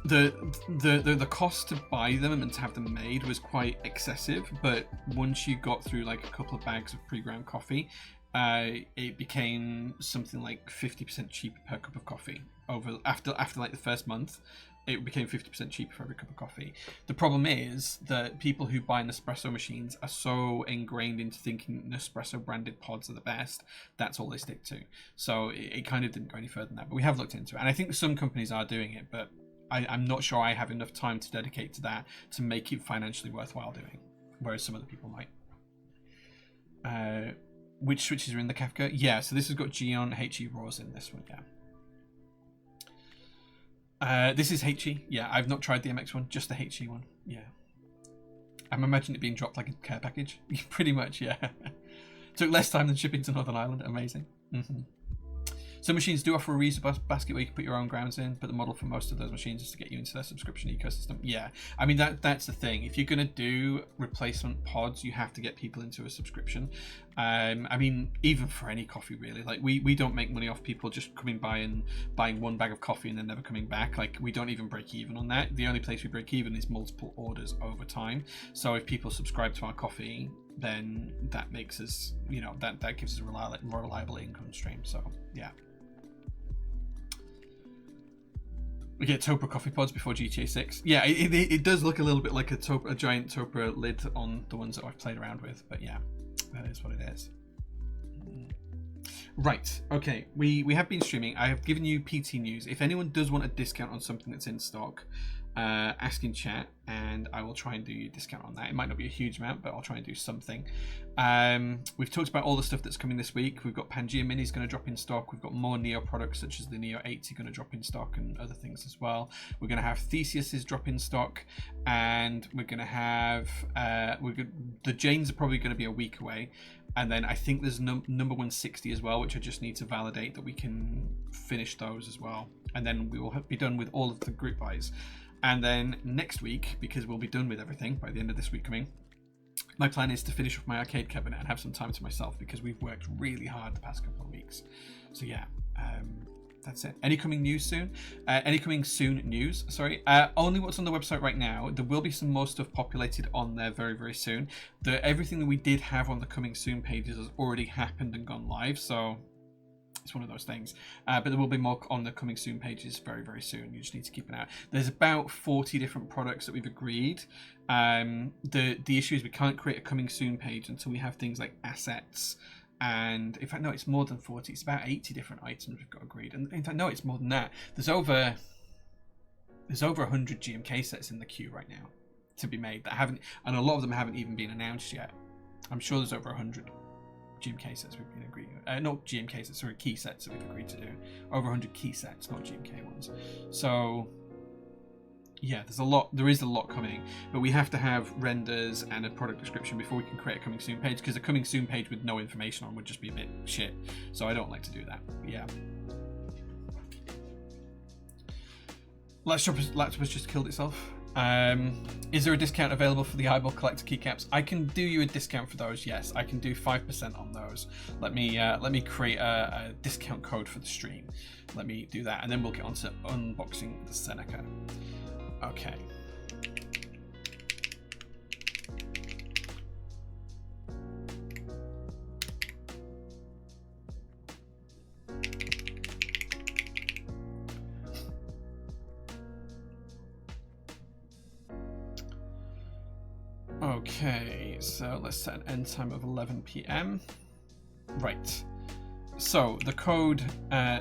The cost to buy them and to have them made was quite excessive, but once you got through like a couple of bags of pre-ground coffee, it became something like 50% cheaper per cup of coffee. After like the first month, it became 50% cheaper for every cup of coffee. The problem is that people who buy Nespresso machines are so ingrained into thinking Nespresso branded pods are the best. That's all they stick to. So it kind of didn't go any further than that. But we have looked into it, and I think some companies are doing it, but I'm not sure I have enough time to dedicate to that to make it financially worthwhile doing, whereas some other people might. Which switches are in the Kafka? Yeah, so this has got Geon HE RAWs in this one, yeah. This is HE. Yeah, I've not tried the MX one, just the HE one. Yeah. I'm imagining it being dropped like a care package. Pretty much, yeah. Took less time than shipping to Northern Ireland. Amazing. Mm-hmm. Some machines do offer a reusable basket where you can put your own grounds in, but the model for most of those machines is to get you into their subscription ecosystem. Yeah, I mean that's the thing. If you're going to do replacement pods, you have to get people into a subscription. I mean, even for any coffee really, like we don't make money off people just coming by and buying one bag of coffee and then never coming back. Like we don't even break even on that. The only place we break even is multiple orders over time. So if people subscribe to our coffee, then that makes us, that gives us a more reliable income stream. So yeah. We get Topra coffee pods before GTA 6. Yeah, it does look a little bit like a giant Topra lid on the ones that I've played around with. But yeah, that is what it is. Right, okay, we have been streaming. I have given you PT news. If anyone does want a discount on something that's in stock, ask in chat and I will try and do you a discount on that. It might not be a huge amount, but I'll try and do something. We've talked about all the stuff that's coming this week. We've got Pangea Mini's going to drop in stock. We've got more Neo products such as the Neo 80 going to drop in stock and other things as well. We're going to have Theseus's drop in stock, and we're going to have the Janes are probably going to be a week away. And then I think there's number 160 as well, which I just need to validate that we can finish those as well. And then we will be done with all of the group buys. And then next week, because we'll be done with everything by the end of this week coming, my plan is to finish off my arcade cabinet and have some time to myself because we've worked really hard the past couple of weeks. So yeah, that's it. Any coming news soon? Any coming soon news? Sorry. Only what's on the website right now. There will be some more stuff populated on there very, very soon. Everything that we did have on the coming soon pages has already happened and gone live. So it's one of those things. But there will be more on the coming soon pages very, very soon. You just need to keep an eye out. There's about 40 different products that we've agreed. The issue is we can't create a coming soon page until we have things like assets. And in fact, no, it's more than 40. It's about 80 different items we've got agreed. And in fact, no, it's more than that. There's over 100 GMK sets in the queue right now to be made that haven't, and a lot of them haven't even been announced yet. I'm sure there's over 100 GMK sets we've been agreeing. Not GMK sets, sorry, key sets that we've agreed to do. Over 100 key sets, not GMK ones. So yeah, there is a lot coming, but we have to have renders and a product description before we can create a coming soon page, because a coming soon page with no information on would just be a bit shit. So I don't like to do that. But yeah. Laptop has just killed itself. Is there a discount available for the eyeball collector keycaps? I can do you a discount for those. Yes, I can do 5% on those. Let me create a discount code for the stream. Let me do that, and then we'll get on to unboxing the Seneca. Okay. Okay, so let's set an end time of 11 p.m. Right. So the code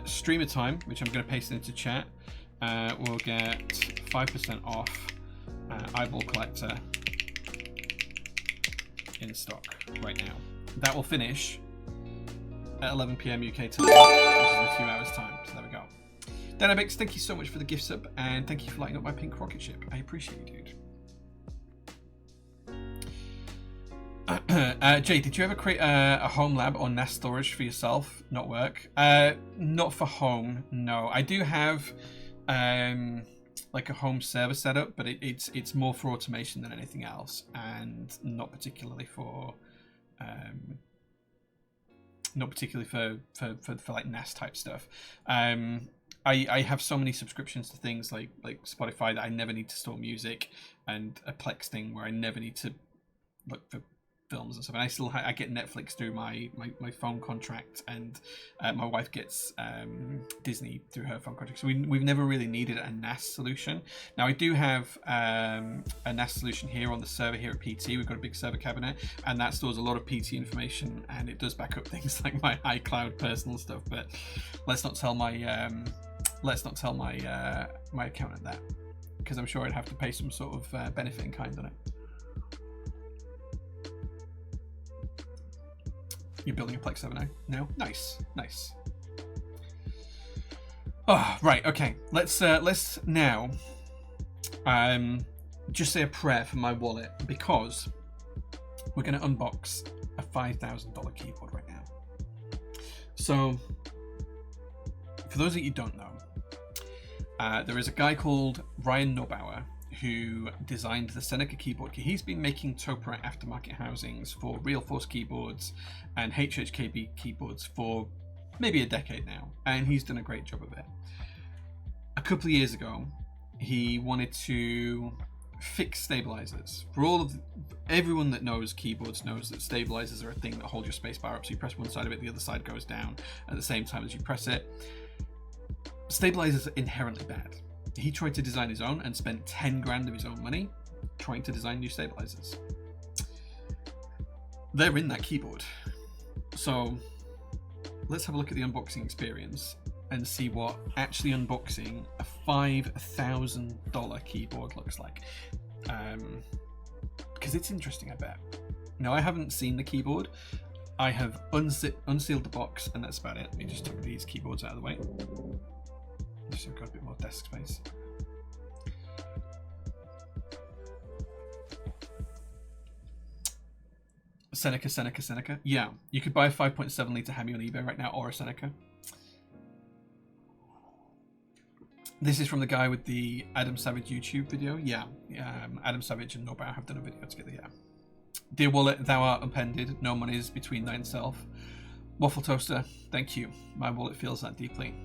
streamer time, which I'm going to paste into chat, will get 5% off eyeball collector in stock right now. That will finish at 11 PM UK time, which is in a few hours time. So there we go. Danabix, thank you so much for the gift sub, and thank you for lighting up my pink rocket ship. I appreciate you, dude. Jay, did you ever create a home lab or NAS storage for yourself? Not work? Not for home, no. I do have like a home server setup, but it's more for automation than anything else, and not particularly for like NAS type stuff. I have so many subscriptions to things like Spotify that I never need to store music, and a Plex thing where I never need to look for films and stuff. And I still I get Netflix through my phone contract, and my wife gets Disney through her phone contract. So we've never really needed a NAS solution. Now I do have a NAS solution here on the server here at PT. We've got a big server cabinet, and that stores a lot of PT information, and it does back up things like my iCloud personal stuff. But let's not tell my my accountant that, because I'm sure I'd have to pay some sort of benefit in kind on it. You're building a Plex server now? No? Nice. Oh, right, okay. Let's now just say a prayer for my wallet, because we're going to unbox a $5,000 keyboard right now. So, for those of you who don't know, there is a guy called Ryan Neubauer who designed the Seneca keyboard. He's been making Topa aftermarket housings for Real Force keyboards and HHKB keyboards for maybe a decade now, and he's done a great job of it. A couple of years ago, he wanted to fix stabilizers. For everyone that knows keyboards knows that stabilizers are a thing that hold your spacebar up, so you press one side of it, the other side goes down at the same time as you press it. Stabilizers are inherently bad. He tried to design his own and spent 10 grand of his own money trying to design new stabilizers. They're in that keyboard. So let's have a look at the unboxing experience and see what actually unboxing a $5,000 keyboard looks like. Because it's interesting, I bet. Now, I haven't seen the keyboard. I have unsealed the box, and that's about it. Let me just tuck these keyboards out of the way. Just so I've got a bit more desk space. Seneca. Yeah, you could buy a 5.7 litre Hemi on eBay right now, or a Seneca. This is from the guy with the Adam Savage YouTube video. Yeah, Adam Savage and Norbert have done a video together, yeah. Dear wallet, thou art appended, no monies between thine self. Waffle toaster, thank you. My wallet feels that deeply.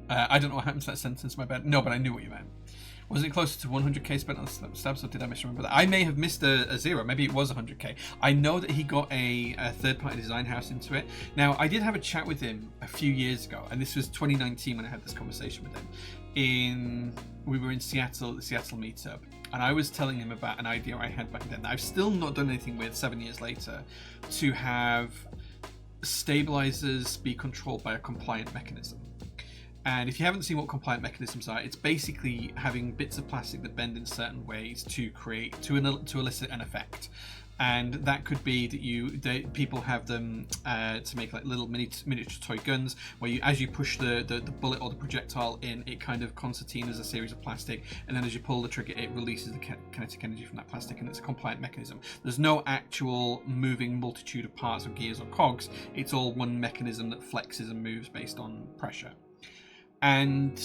I don't know what happened to that sentence, my bad. No, but I knew what you meant. Was it closer to 100k spent on the stabs, or did I misremember that? I may have missed a zero. Maybe it was 100k. I know that he got a third-party design house into it. Now, I did have a chat with him a few years ago, and this was 2019 when I had this conversation with him. We were in Seattle at the Seattle meetup, and I was telling him about an idea I had back then that I've still not done anything with 7 years later, to have stabilizers be controlled by a compliant mechanism. And if you haven't seen what compliant mechanisms are, it's basically having bits of plastic that bend in certain ways to elicit an effect. And that could be that people have them to make like little miniature toy guns, where as you push the bullet or the projectile in, it kind of concertinas a series of plastic, and then as you pull the trigger, it releases the kinetic energy from that plastic, and it's a compliant mechanism. There's no actual moving multitude of parts or gears or cogs. It's all one mechanism that flexes and moves based on pressure. And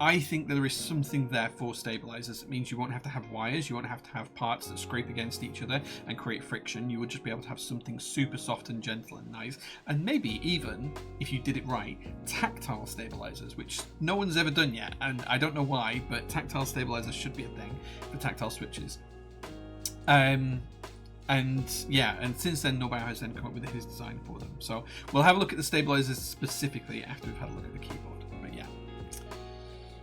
I think that there is something there for stabilizers. It means you won't have to have wires, you won't have to have parts that scrape against each other and create friction. You would just be able to have something super soft and gentle and nice. And maybe even, if you did it right, tactile stabilizers, which no one's ever done yet. And I don't know why, but tactile stabilizers should be a thing for tactile switches. And since then, Norbert has then come up with his design for them. So we'll have a look at the stabilizers specifically after we've had a look at the keyboard.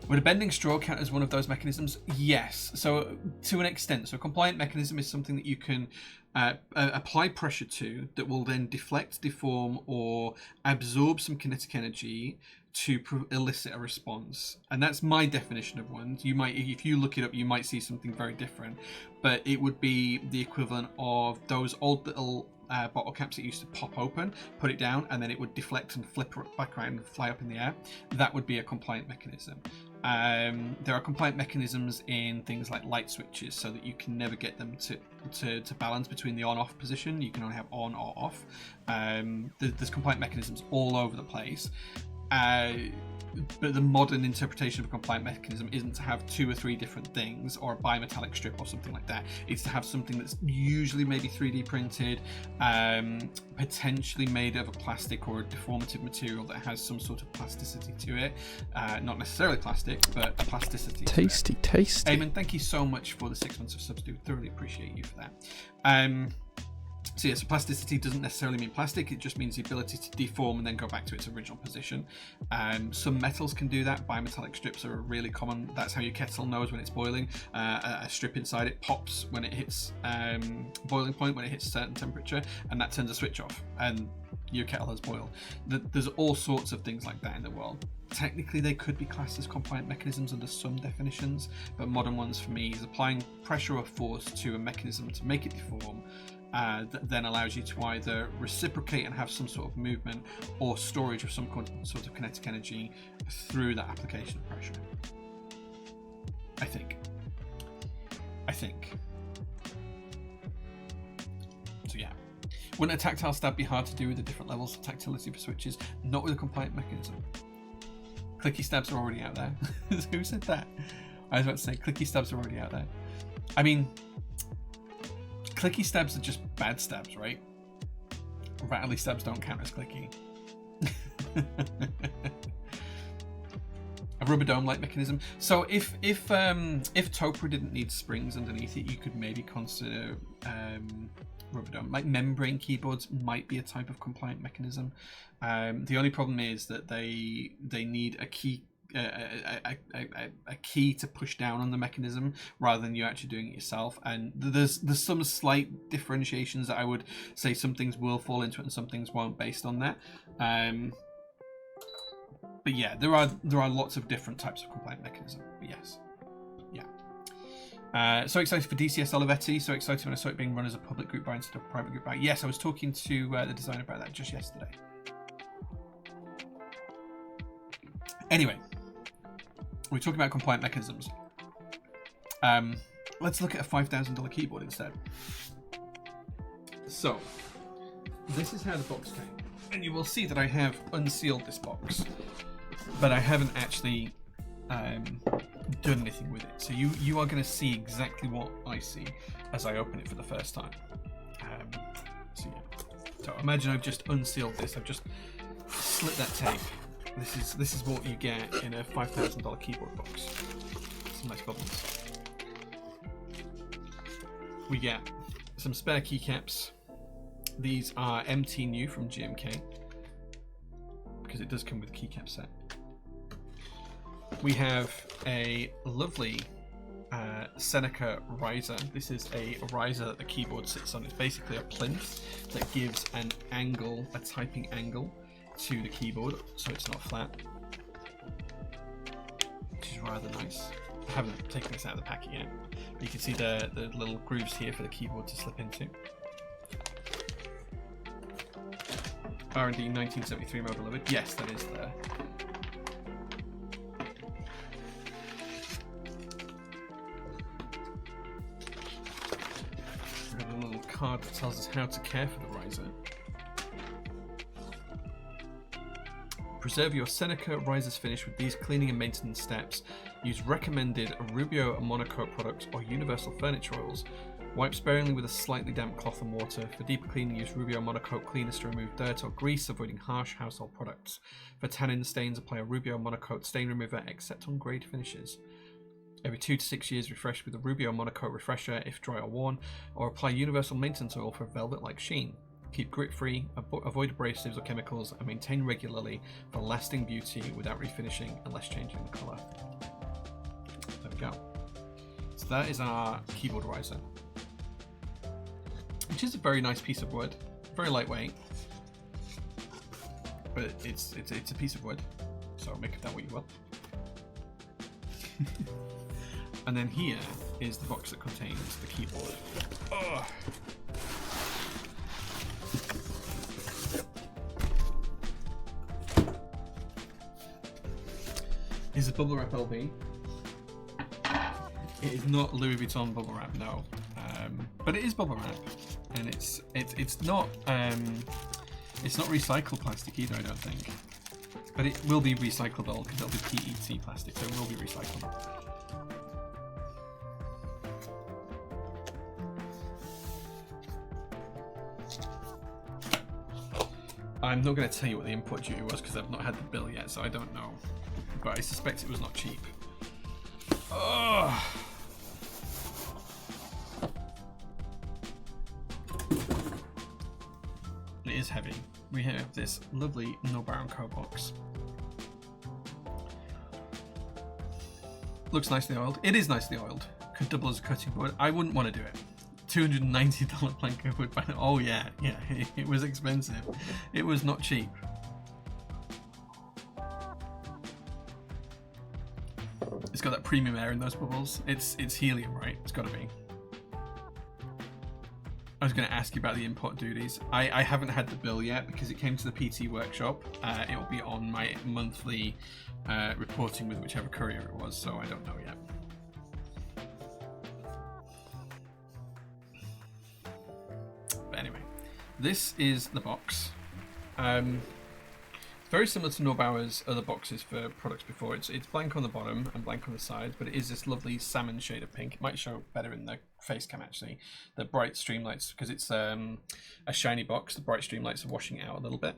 Would a bending straw count as one of those mechanisms? Yes. So to an extent. So a compliant mechanism is something that you can apply pressure to, that will then deflect, deform, or absorb some kinetic energy to elicit a response. And that's my definition of one. You might, if you look it up, you might see something very different, but it would be the equivalent of those old little bottle caps that used to pop open, put it down, and then it would deflect and flip back around and fly up in the air. That would be a compliant mechanism. There are compliant mechanisms in things like light switches, so that you can never get them to balance between the on-off position. You can only have on or off. There's compliant mechanisms all over the place. But the modern interpretation of a compliant mechanism isn't to have 2 or 3 different things, or a bimetallic strip or something like that. It's to have something that's usually maybe 3D printed, potentially made of a plastic or a deformative material that has some sort of plasticity to it. Not necessarily plastic, but a plasticity Tasty, to it. tasty. Eamon, thank you so much for the 6 months of subs. Do thoroughly appreciate you for that. So yes, plasticity doesn't necessarily mean plastic. It just means the ability to deform and then go back to its original position. Some metals can do that. Bimetallic strips are really common. That's how your kettle knows when it's boiling. A strip inside it pops when it hits boiling point, when it hits a certain temperature, and that turns a switch off, and your kettle has boiled. There's all sorts of things like that in the world. Technically, they could be classed as compliant mechanisms under some definitions, but modern ones for me is applying pressure or force to a mechanism to make it deform. That then allows you to either reciprocate and have some sort of movement, or storage of some sort of kinetic energy through that application of pressure. I think. So yeah. Wouldn't a tactile stab be hard to do with the different levels of tactility for switches? Not with a compliant mechanism. Clicky stabs are already out there. Who said that? I was about to say clicky stabs are already out there. I mean, clicky stabs are just bad stabs, right? Rattly stabs don't count as clicky. A rubber dome-like mechanism. So if Topra didn't need springs underneath it, you could maybe consider rubber dome. Like membrane keyboards might be a type of compliant mechanism. The only problem is that they need a key. A key to push down on the mechanism rather than you actually doing it yourself, and there's some slight differentiations that I would say some things will fall into it and some things won't based on that. But yeah, there are lots of different types of compliant mechanism. But yes, yeah. So excited for DCS Olivetti. So excited when I saw it being run as a public group buy instead of a private group buy. Yes, I was talking to the designer about that just yesterday. Anyway, we're talking about compliant mechanisms. Let's look at a $5,000 keyboard instead. So, this is how the box came. And you will see that I have unsealed this box, but I haven't actually done anything with it. So you are going to see exactly what I see as I open it for the first time. So yeah. So imagine I've just unsealed this. I've just slit that tape. This is what you get in a $5,000 keyboard box. Some nice bubbles. We get some spare keycaps. These are MT new from GMK, because it does come with a keycap set. We have a lovely Seneca riser. This is a riser that the keyboard sits on. It's basically a plinth that gives an angle, a typing angle, to the keyboard, so it's not flat, which is rather nice. I haven't taken this out of the packet yet, but you can see the little grooves here for the keyboard to slip into. R&D 1973 model of it. Yes, that is there. We have a little card that tells us how to care for the riser. Preserve your Seneca riser's finish with these cleaning and maintenance steps. Use recommended Rubio Monocoat products or Universal Furniture oils. Wipe sparingly with a slightly damp cloth and water. For deeper cleaning, use Rubio Monocoat cleaners to remove dirt or grease, avoiding harsh household products. For tannin stains, apply a Rubio Monocoat stain remover, except on grade finishes. Every 2 to 6 years, refresh with a Rubio Monocoat refresher if dry or worn, or apply Universal Maintenance Oil for velvet-like sheen. Keep grit-free, avoid abrasives or chemicals, and maintain regularly for lasting beauty without refinishing unless changing the colour. There we go. So that is our keyboard riser. which is a very nice piece of wood, very lightweight, but it's a piece of wood, so make of that what you will. And then here is the box that contains the keyboard. Ugh. Is a bubble wrap LV. It is not Louis Vuitton bubble wrap, no, but it is bubble wrap, and it's not recycled plastic either, I don't think, but it will be recyclable because it'll be PET plastic, so it will be recyclable. I'm not going to tell you what the import duty was because I've not had the bill yet, so I don't know, but I suspect it was not cheap. Ugh. It is heavy. We have this lovely No Co box. Looks nicely oiled. It is nicely oiled. Could double as a cutting board. I wouldn't want to do it. $290 plank wood. Oh yeah, it was expensive. It was not cheap. It's got that premium air in those bubbles. It's helium, right? It's got to be. I was going to ask you about the import duties. I haven't had the bill yet because it came to the PT workshop. It will be on my monthly reporting with whichever courier it was, so I don't know yet. But anyway, this is the box. Very similar to Neubauer's other boxes for products before. It's blank on the bottom and blank on the side, but it is this lovely salmon shade of pink. It might show better in the face cam actually. The bright streamlights, because it's a shiny box, the bright streamlights are washing it out a little bit.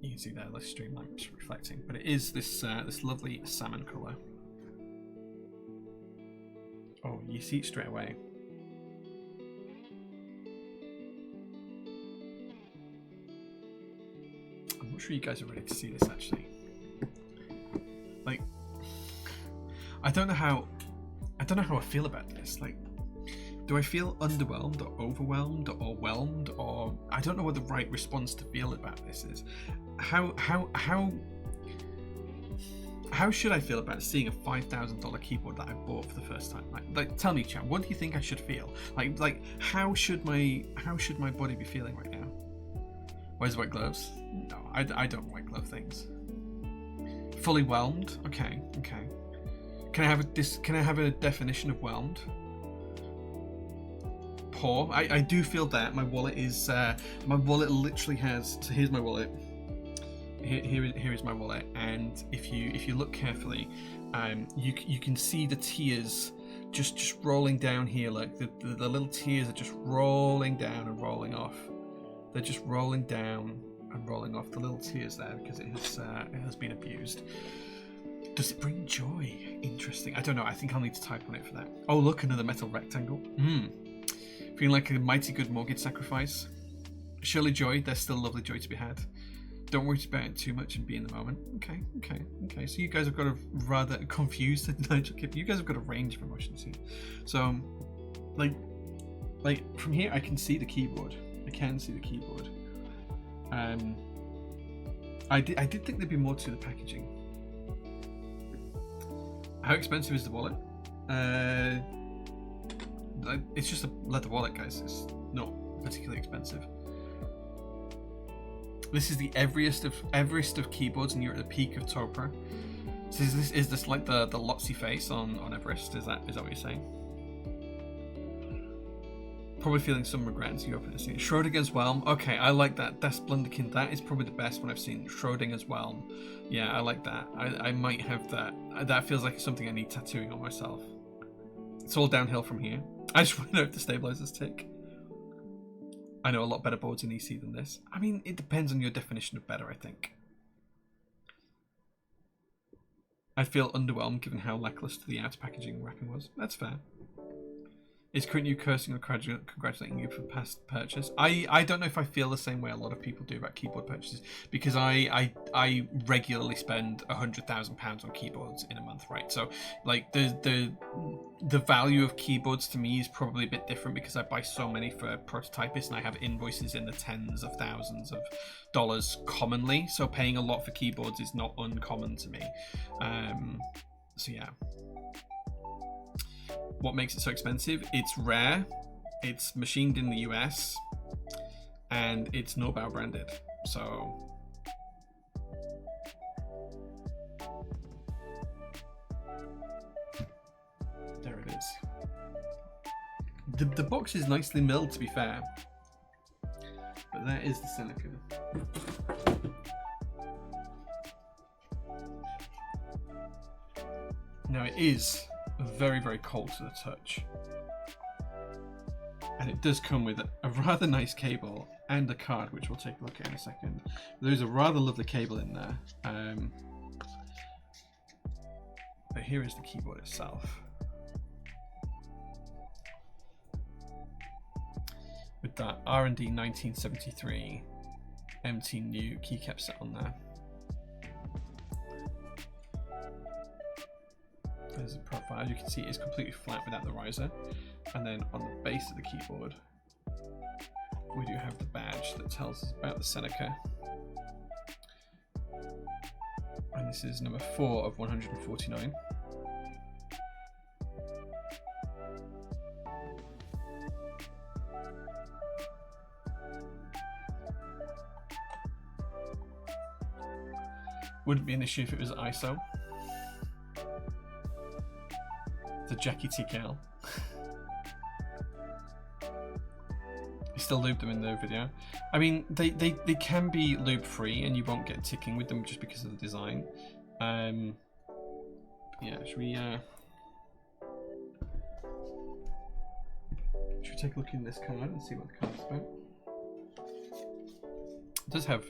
You can see there the streamlights reflecting, but it is this this lovely salmon colour. Oh, you see it straight away. I'm not sure you guys are ready to see this actually. Like, I don't know how I feel about this. Like, do I feel underwhelmed or overwhelmed or whelmed, or I don't know what the right response to feel about this is. How should I feel about seeing a $5,000 keyboard that I bought for the first time? Like, tell me, chat. What do you think I should feel? Like, how should my body be feeling right now? Where's white gloves? No, I don't white glove things. Fully whelmed? Okay. Can I have a definition of whelmed? Poor. I do feel that my wallet is my wallet literally has. So here's my wallet. Here is my wallet, and if you look carefully, you can see the tears just rolling down here. Like the little tears are just rolling down and rolling off. They're just rolling down and rolling off, the little tears there, because it has been abused. Does it bring joy? Interesting. I don't know. I think I'll need to type on it for that. Oh, look, another metal rectangle. Feeling like a mighty good mortgage sacrifice. Surely joy. There's still lovely joy to be had. Don't worry about it too much and be in the moment. Okay. So you guys have got a rather confused. You guys have got a range of emotions here. So, like from here, I can see the keyboard. I can see the keyboard. I did think there'd be more to the packaging. How expensive is the wallet? It's just a leather wallet, guys. It's not particularly expensive. This is the Everest of keyboards, and you're at the peak of Topra. So is this like the Lotsie face on Everest? Is that what you're saying? Probably feeling some regret as you open it. Schrodinger's Whelm. Okay, I like that. Das Blunderkind. That is probably the best one I've seen. Schrodinger's Whelm. Yeah, I like that. I might have that. That feels like something I need tattooing on myself. It's all downhill from here. I just want to know if the stabilizers tick. I know a lot better boards in EC than this. I mean, it depends on your definition of better, I think. I feel underwhelmed given how lackluster the outer packaging and wrapping was. That's fair. Is current you cursing or congratulating you for past purchase? I don't know if I feel the same way a lot of people do about keyboard purchases, because I regularly spend £100,000 on keyboards in a month, right? So like the value of keyboards to me is probably a bit different because I buy so many for prototypists and I have invoices in the tens of thousands of dollars commonly. So paying a lot for keyboards is not uncommon to me. So yeah. What makes it so expensive? It's rare, it's machined in the US, and it's Nobel branded. So there it is. The box is nicely milled, to be fair, but that is the Seneca. Now it is very, very cold to the touch, and it does come with a rather nice cable and a card, which we'll take a look at in a second. There's a rather lovely cable in there, but here is the keyboard itself, with that R&D 1973 MT new keycap set on there. There's a profile. As you can see, it's completely flat without the riser. And then on the base of the keyboard, we do have the badge that tells us about the Seneca. And this is number 4 of 149. Wouldn't be an issue if it was ISO. The Jackie TKL. I still lube them in the video. I mean, they can be lube free and you won't get ticking with them just because of the design. Yeah, should we take a look in this card and see what the card's about? It does have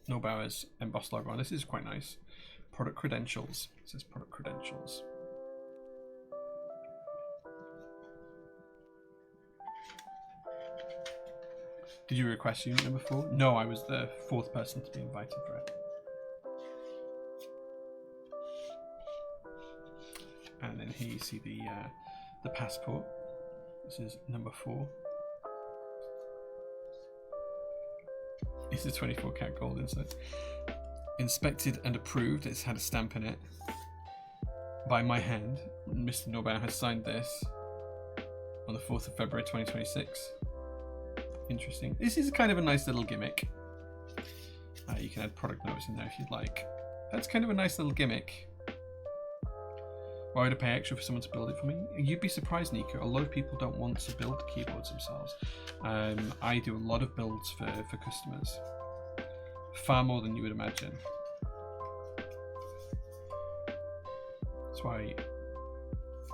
Nobauer's embossed logo on. This is quite nice. Product credentials. It says product credentials. Did you request unit number 4? No, I was the 4th person to be invited for it. And then here you see the passport. This is number 4. It's a 24 karat gold insert. Inspected and approved. It's had a stamp in it by my hand. Mr. Norbauer has signed this on the 4th of February 2026. Interesting. This is kind of a nice little gimmick. You can add product notes in there if you'd like. That's kind of a nice little gimmick. Why would I pay extra for someone to build it for me? You'd be surprised, Nico. A lot of people don't want to build keyboards themselves. I do a lot of builds for customers. Far more than you would imagine. That's why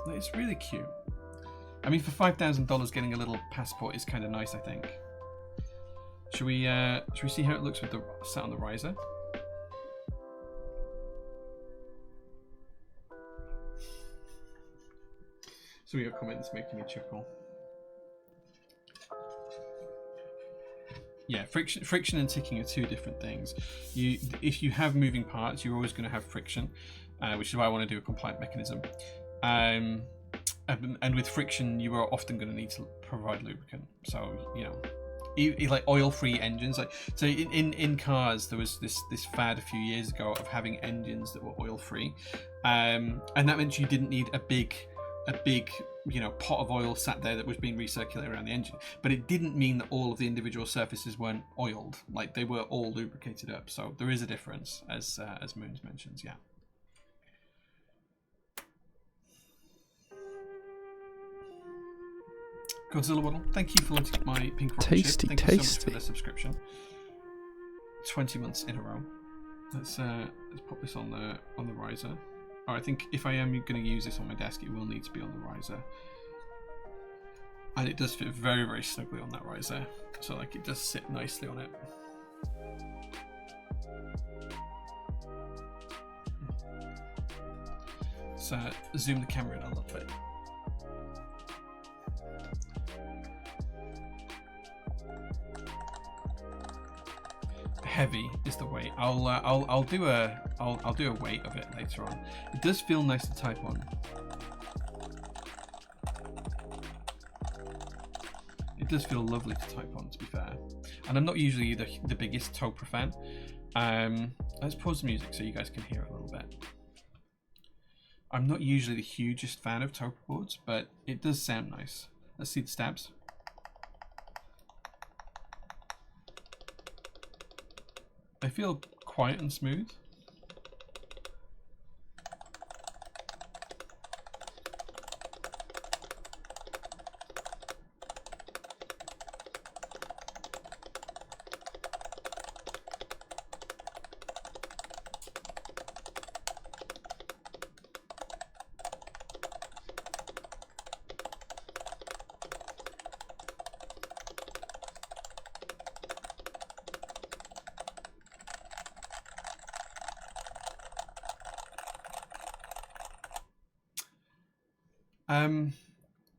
it's really cute. I mean, for $5,000, getting a little passport is kind of nice, I think. Should we see how it looks with the set on the riser? So we have comments making me chuckle. Yeah, friction and ticking are two different things. If you have moving parts, you're always going to have friction, which is why I want to do a compliant mechanism. And with friction, you are often going to need to provide lubricant. So, you know, like oil-free engines. Like, so in cars, there was this fad a few years ago of having engines that were oil-free, and that meant you didn't need a big pot of oil sat there that was being recirculated around the engine. But it didn't mean that all of the individual surfaces weren't oiled. Like, they were all lubricated up. So there is a difference, as Moons mentions. Yeah. Godzilla Waddle, thank you for lighting up my pink rocket tasty, ship. Thank you so much for tasty. the subscription. 20 months in a row. Let's pop this on the riser. Oh, I think if I am going to use this on my desk, it will need to be on the riser. And it does fit very, very snugly on that riser. So like it does sit nicely on it. So zoom the camera in a little bit. heavy is the weight. I'll do a weight of it later on. It does feel nice to type on. It does feel lovely to type on, to be fair. And I'm not usually the biggest Topra fan. Let's pause the music so you guys can hear it a little bit. I'm not usually the hugest fan of Topra boards, but it does sound nice. Let's see the stabs. They feel quiet and smooth.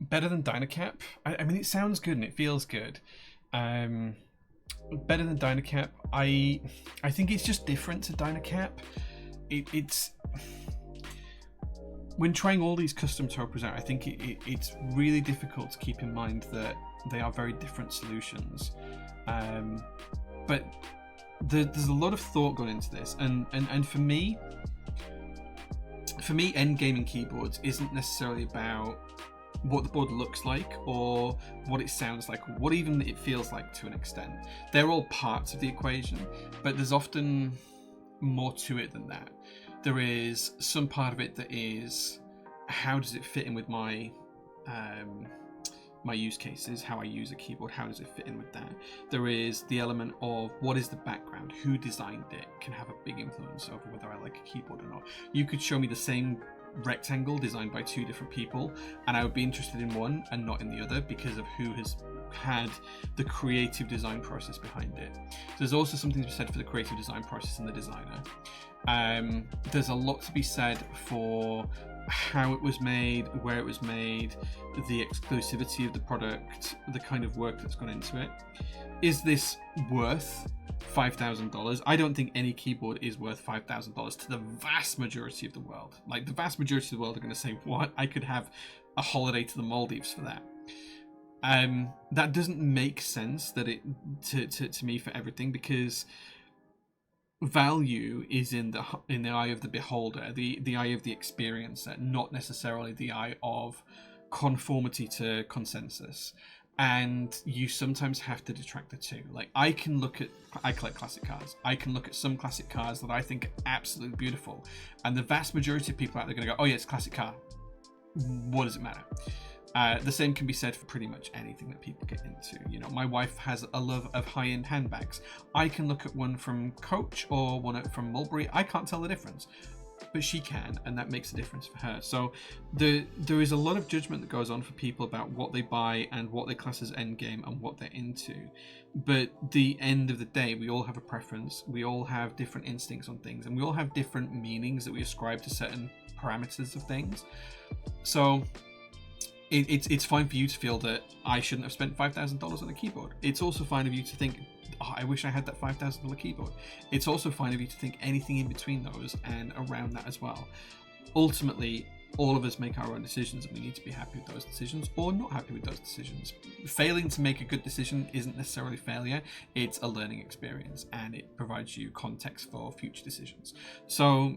Better than Dynacap. I mean, it sounds good and it feels good. Better than Dynacap. I think it's just different to Dynacap. It's when trying all these custom Topras out, I think it's really difficult to keep in mind that they are very different solutions. But there's a lot of thought gone into this, and for me, end gaming keyboards isn't necessarily about what the board looks like or what it sounds like, or what even it feels like to an extent. They're all parts of the equation, but there's often more to it than that. There is some part of it that is, how does it fit in with my my use cases, how I use a keyboard, how does it fit in with that? There is the element of what is the background, who designed it, can have a big influence over whether I like a keyboard or not. You could show me the same rectangle designed by two different people and I would be interested in one and not in the other because of who has had the creative design process behind it. There's also something to be said for the creative design process and the designer. There's a lot to be said for how it was made, where it was made, the exclusivity of the product, the kind of work that's gone into it. Is this worth $5,000? I don't think any keyboard is worth $5,000 to the vast majority of the world. Like, the vast majority of the world are going to say, what? I could have a holiday to the Maldives for that. That doesn't make sense that it to me for everything, because value is in the eye of the beholder, the eye of the experiencer, not necessarily the eye of conformity to consensus. And you sometimes have to detract the two. Like, I collect classic cars. I can look at some classic cars that I think are absolutely beautiful, and the vast majority of people out there are going to go, oh yeah, it's a classic car. What does it matter? The same can be said for pretty much anything that people get into. You know, my wife has a love of high-end handbags. I can look at one from Coach or one from Mulberry. I can't tell the difference, but she can, and that makes a difference for her. So there is a lot of judgment that goes on for people about what they buy and what they class as endgame and what they're into. But the end of the day, we all have a preference. We all have different instincts on things, and we all have different meanings that we ascribe to certain parameters of things. So it's fine for you to feel that I shouldn't have spent $5,000 on a keyboard. It's also fine of you to think, oh, I wish I had that $5,000 keyboard. It's also fine of you to think anything in between those and around that as well. Ultimately, all of us make our own decisions, and we need to be happy with those decisions or not happy with those decisions. Failing to make a good decision isn't necessarily failure. It's a learning experience, and it provides you context for future decisions. So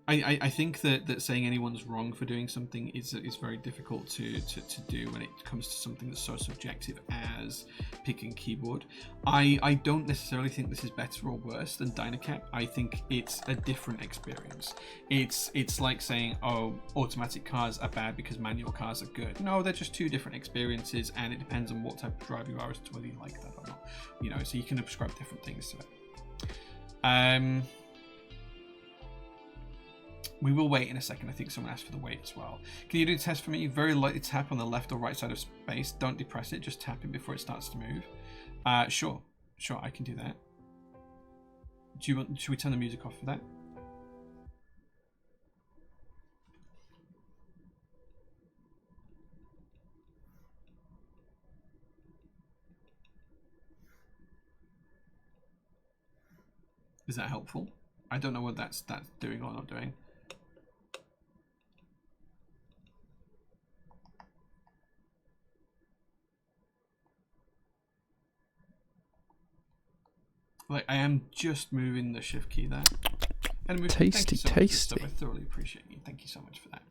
I think that saying anyone's wrong for doing something is very difficult to do when it comes to something that's so subjective as picking keyboard. I don't necessarily think this is better or worse than Dynacap. I think it's a different experience. It's like saying, oh, automatic cars are bad because manual cars are good. No, they're just two different experiences, and it depends on what type of driver you are as to whether you like that or not. You know, so you can ascribe different things to it. We will wait in a second. I think someone asked for the wait as well. Can you do a test for me? Very lightly tap on the left or right side of space. Don't depress it. Just tap it before it starts to move. Sure, I can do that. Should we turn the music off for that? Is that helpful? I don't know what that's doing or not doing. Like, I am just moving the shift key there. And tasty, so tasty. I thoroughly appreciate you. Thank you so much for that.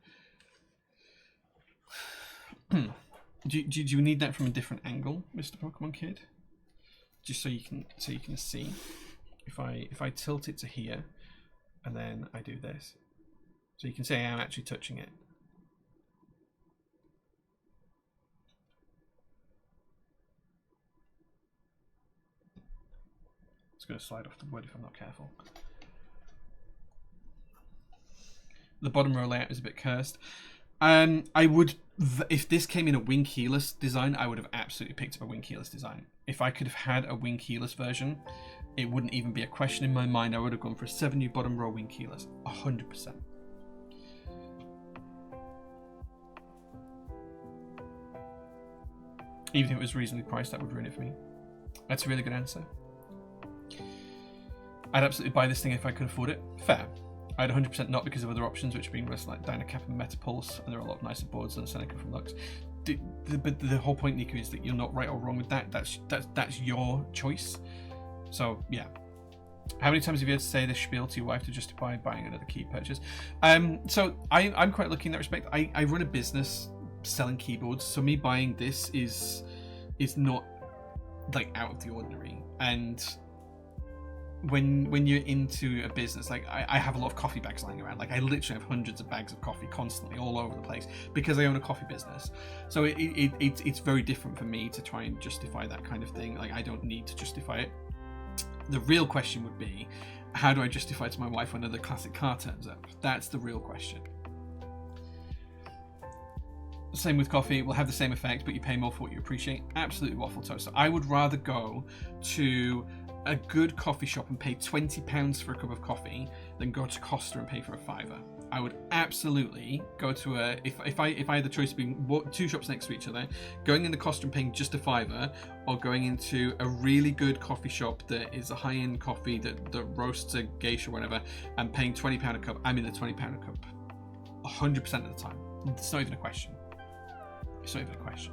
do you need that from a different angle, Mr. Pokemon Kid? Just so you can see. If I tilt it to here, and then I do this, so you can see I am actually touching it. It's going to slide off the wood if I'm not careful. The bottom row layout is a bit cursed. I would, if this came in a wing keyless design, I would have absolutely picked up a wing keyless design. If I could have had a wing keyless version, it wouldn't even be a question in my mind. I would have gone for a 7U bottom row wing keyless, 100%. Even if it was reasonably priced, that would ruin it for me. That's a really good answer. I'd absolutely buy this thing if I could afford it. Fair. I'd 100% not, because of other options, which being lists like Dynacap and Metapulse, and there are a lot of nicer boards than Seneca from Lux. But the whole point, Nico, is that you're not right or wrong with that. That's your choice. So yeah. How many times have you had to say this spiel to your wife to justify buying another key purchase? So I'm quite lucky in that respect. I run a business selling keyboards, so me buying this is not like out of the ordinary. And when you're into a business, like I have a lot of coffee bags lying around. Like I literally have hundreds of bags of coffee constantly all over the place because I own a coffee business. So it's very different for me to try and justify that kind of thing. Like I don't need to justify it. The real question would be, how do I justify to my wife when another classic car turns up? That's the real question. Same with coffee, will have the same effect, but you pay more for what you appreciate. Absolutely waffle toast. I would rather go to a good coffee shop and pay £20 for a cup of coffee than go to Costa and pay for a £5. I would absolutely go to a, if I had the choice of being two shops next to each other, going into Costa and paying just a £5, or going into a really good coffee shop that is a high-end coffee that roasts a geisha or whatever, and paying £20 a cup, I'm in the £20 a cup 100% of the time. It's not even a question. It's not even a question.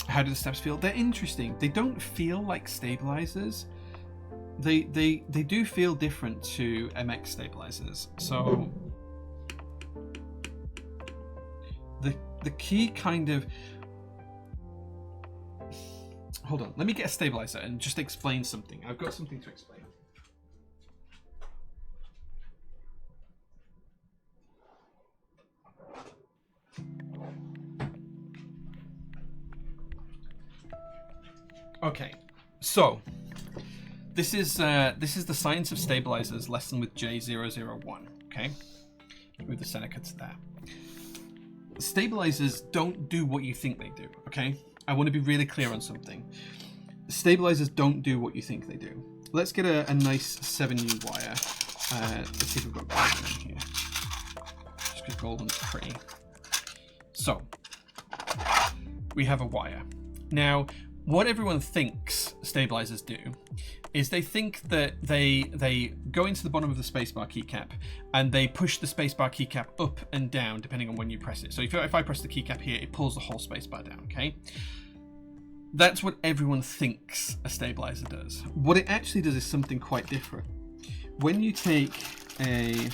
How do the steps feel? They're interesting. They don't feel like stabilizers. They do feel different to MX stabilizers. So the key kind of, hold on, let me get a stabilizer and just explain something. I've got something to explain. Okay, so this is the Science of Stabilizers lesson with J001. Okay, move the Seneca to there. Stabilizers don't do what you think they do. Okay, I want to be really clear on something. Stabilizers don't do what you think they do. Let's get a nice 7U wire. Let's see if we've got gold in here. Just because golden's pretty. So we have a wire now. What everyone thinks stabilizers do is they think that they go into the bottom of the spacebar keycap and they push the spacebar keycap up and down depending on when you press it. So if I press the keycap here, it pulls the whole spacebar down, okay? That's what everyone thinks a stabilizer does. What it actually does is something quite different. When you take a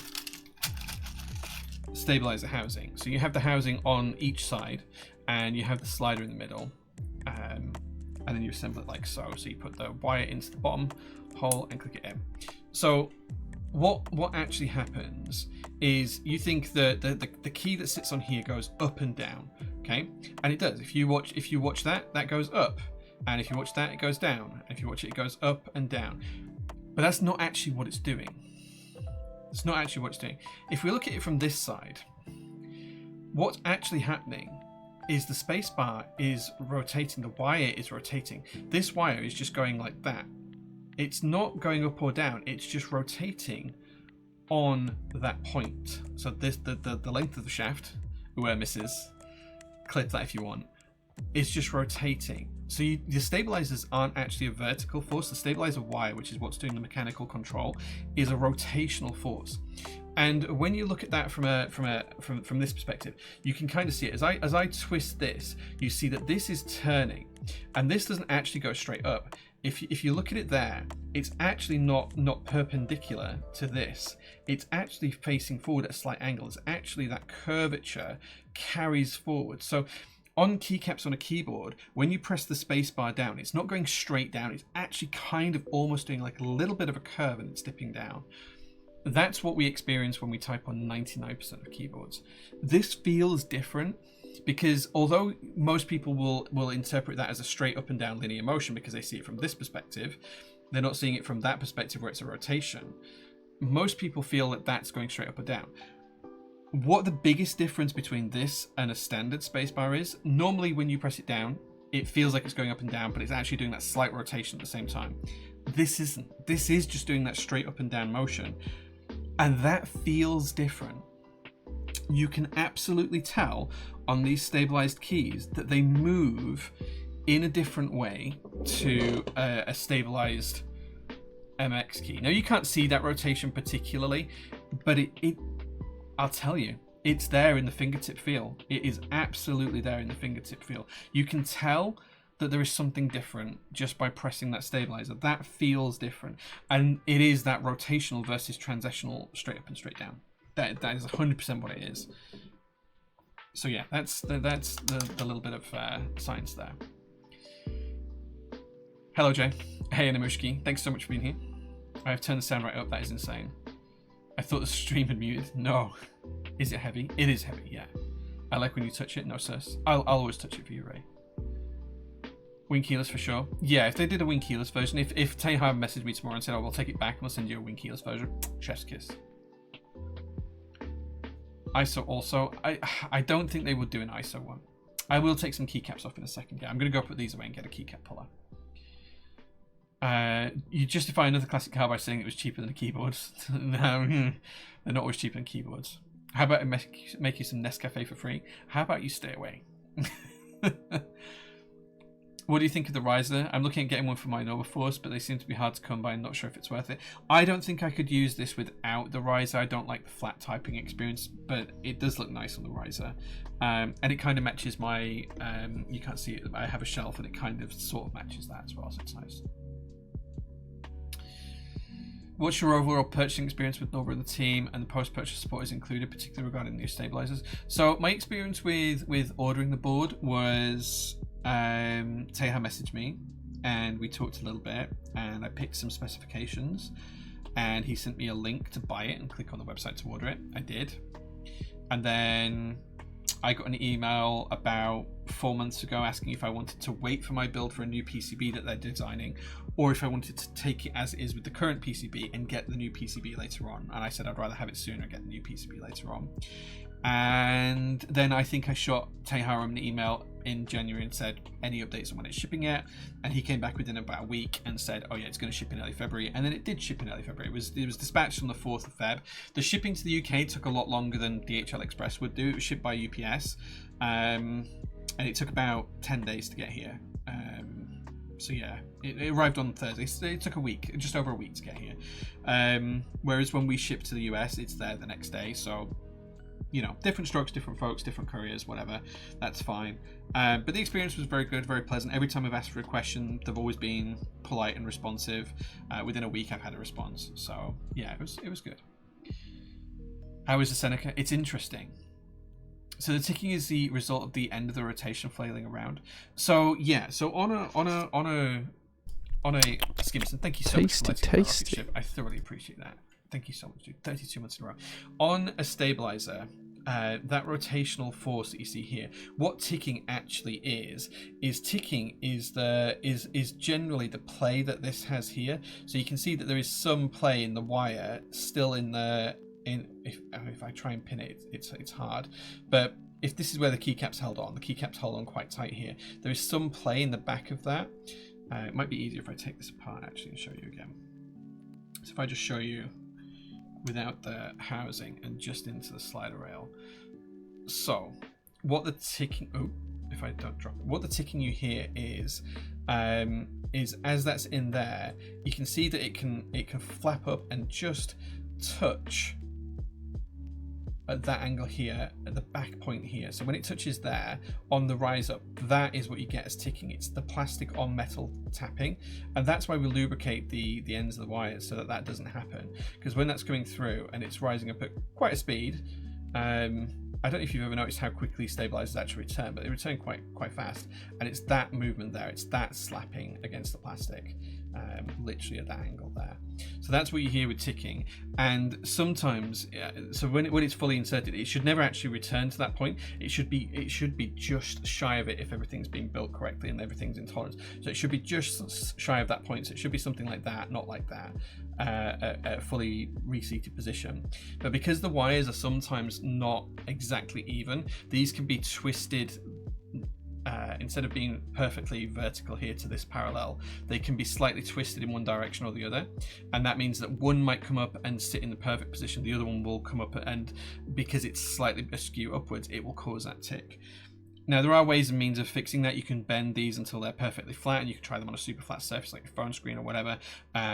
stabilizer housing, so you have the housing on each side and you have the slider in the middle, and then you assemble it like so. So you put the wire into the bottom hole and click it in. So what actually happens is you think that the key that sits on here goes up and down, okay? And it does. If you watch that goes up, and if you watch that, it goes down. And if you watch it, it goes up and down. But that's not actually what it's doing. It's not actually what it's doing. If we look at it from this side, what's actually happening is the spacebar is rotating, the wire is rotating. This wire is just going like that. It's not going up or down, it's just rotating on that point. So this the length of the shaft, where misses, clip that if you want, it's just rotating. So the stabilizers aren't actually a vertical force. The stabilizer wire, which is what's doing the mechanical control, is a rotational force. And when you look at that from this perspective, you can kind of see it. As I twist this, you see that this is turning, and this doesn't actually go straight up. If you look at it there, it's actually not perpendicular to this. It's actually facing forward at a slight angle. It's actually that curvature carries forward. So on keycaps on a keyboard, when you press the space bar down, it's not going straight down. It's actually kind of almost doing like a little bit of a curve, and it's dipping down. That's what we experience when we type on 99% of keyboards. This feels different because although most people will interpret that as a straight up and down linear motion because they see it from this perspective, they're not seeing it from that perspective where it's a rotation. Most people feel that that's going straight up or down. What the biggest difference between this and a standard spacebar is, normally when you press it down, it feels like it's going up and down, but it's actually doing that slight rotation at the same time. This isn't. This is just doing that straight up and down motion. And that feels different. You can absolutely tell on these stabilized keys that they move in a different way to a stabilized MX key. Now you can't see that rotation particularly, but I'll tell you, it's there in the fingertip feel. It is absolutely there in the fingertip feel. You can tell that there is something different just by pressing that stabilizer. That feels different. And it is that rotational versus transitional straight up and straight down. That is 100% what it is. So yeah, that's the little bit of science there. Hello, Jay. Hey, Animushki. Thanks so much for being here. I have turned the sound right up. That is insane. I thought the stream had muted. No. Is it heavy? It is heavy, yeah. I like when you touch it. No, sis. I'll always touch it for you, Ray. Wing keyless for sure. Yeah, if they did a wing keyless version, if Teha messaged me tomorrow and said, oh, we'll take it back and we'll send you a wing keyless version, chef's kiss. ISO also. I don't think they would do an ISO one. I will take some keycaps off in a second. Yeah, I'm going to go put these away and get a keycap puller. You justify another classic car by saying it was cheaper than the keyboards. No, they're not always cheaper than keyboards. How about I make you some Nescafe for free? How about you stay away? What do you think of the riser? I'm looking at getting one for my Nova Force, but they seem to be hard to come by. I'm not sure if it's worth it. I don't think I could use this without the riser. I don't like the flat typing experience, but it does look nice on the riser. And it kind of matches my, you can't see it, but I have a shelf and it kind of sort of matches that as well, so it's nice. What's your overall purchasing experience with Nova and the team, and the post-purchase support is included, particularly regarding new stabilizers? So my experience with ordering the board was Teha messaged me and we talked a little bit and I picked some specifications and he sent me a link to buy it and click on the website to order it. I did. And then I got an email about 4 months ago asking if I wanted to wait for my build for a new PCB that they're designing, or if I wanted to take it as it is with the current PCB and get the new PCB later on. And I said I'd rather have it sooner and get the new PCB later on. And then I think I shot Teha an email in January and said any updates on when it's shipping yet, and he came back within about a week and said, oh yeah, it's going to ship in early February. And then it did ship in early February. It was dispatched on the 4th of Feb. The shipping to the UK took a lot longer than DHL Express would do. It was shipped by UPS, and it took about 10 days to get here. So yeah, it arrived on Thursday. So it took a week, just over a week to get here. Whereas when we ship to the US, it's there the next day. So, you know, different strokes, different folks, different couriers, whatever. That's fine. But the experience was very good, very pleasant. Every time I've asked for a question, they've always been polite and responsive. Within a week, I've had a response. So yeah, it was good. How is the Seneca? It's interesting. So the ticking is the result of the end of the rotation flailing around. So yeah, so on a Skimson, thank you so much for letting me off your ship. I thoroughly appreciate that. Thank you so much, dude. 32 months in a row. On a stabilizer, that rotational force that you see here, what ticking actually is ticking is generally the play that this has here. So you can see that there is some play in the wire still if I try and pin it, it's hard. But if this is where the keycap's held on, the keycap's held on quite tight here. There is some play in the back of that. It might be easier if I take this apart actually and show you again. So if I just show you without the housing and just into the slider rail. So what the ticking, if I don't drop what the ticking you hear is as that's in there, you can see that it can flap up and just touch at that angle here, at the back point here. So when it touches there on the rise up, that is what you get as ticking. It's the plastic on metal tapping, and that's why we lubricate the ends of the wires so that that doesn't happen. Because when that's coming through and it's rising up at quite a speed, I don't know if you've ever noticed how quickly stabilizers actually return, but they return quite fast, and it's that movement there, it's that slapping against the plastic, literally at that angle there. So that's what you hear with ticking. And sometimes, so when it's fully inserted, it should never actually return to that point. It should be just shy of it if everything's being built correctly and everything's in tolerance. So it should be just shy of that point. So it should be something like that, not like that, a fully reseated position. But because the wires are sometimes not exactly even, these can be twisted. Instead of being perfectly vertical here to this parallel, they can be slightly twisted in one direction or the other, and that means that one might come up and sit in the perfect position, the other one will come up, and because it's slightly askew upwards, it will cause that tick. Now, there are ways and means of fixing that. You can bend these until they're perfectly flat, and you can try them on a super flat surface like your phone screen or whatever.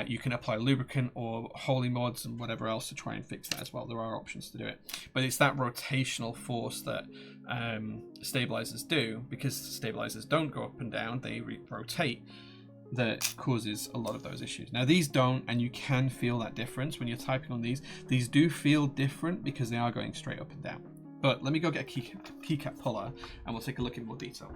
You can apply lubricant or holy mods and whatever else to try and fix that as well. There are options to do it. But it's that rotational force that stabilizers do, because stabilizers don't go up and down, they rotate, that causes a lot of those issues. Now, these don't, and you can feel that difference when you're typing on these. These do feel different because they are going straight up and down. But let me go get a keycap puller and we'll take a look in more detail.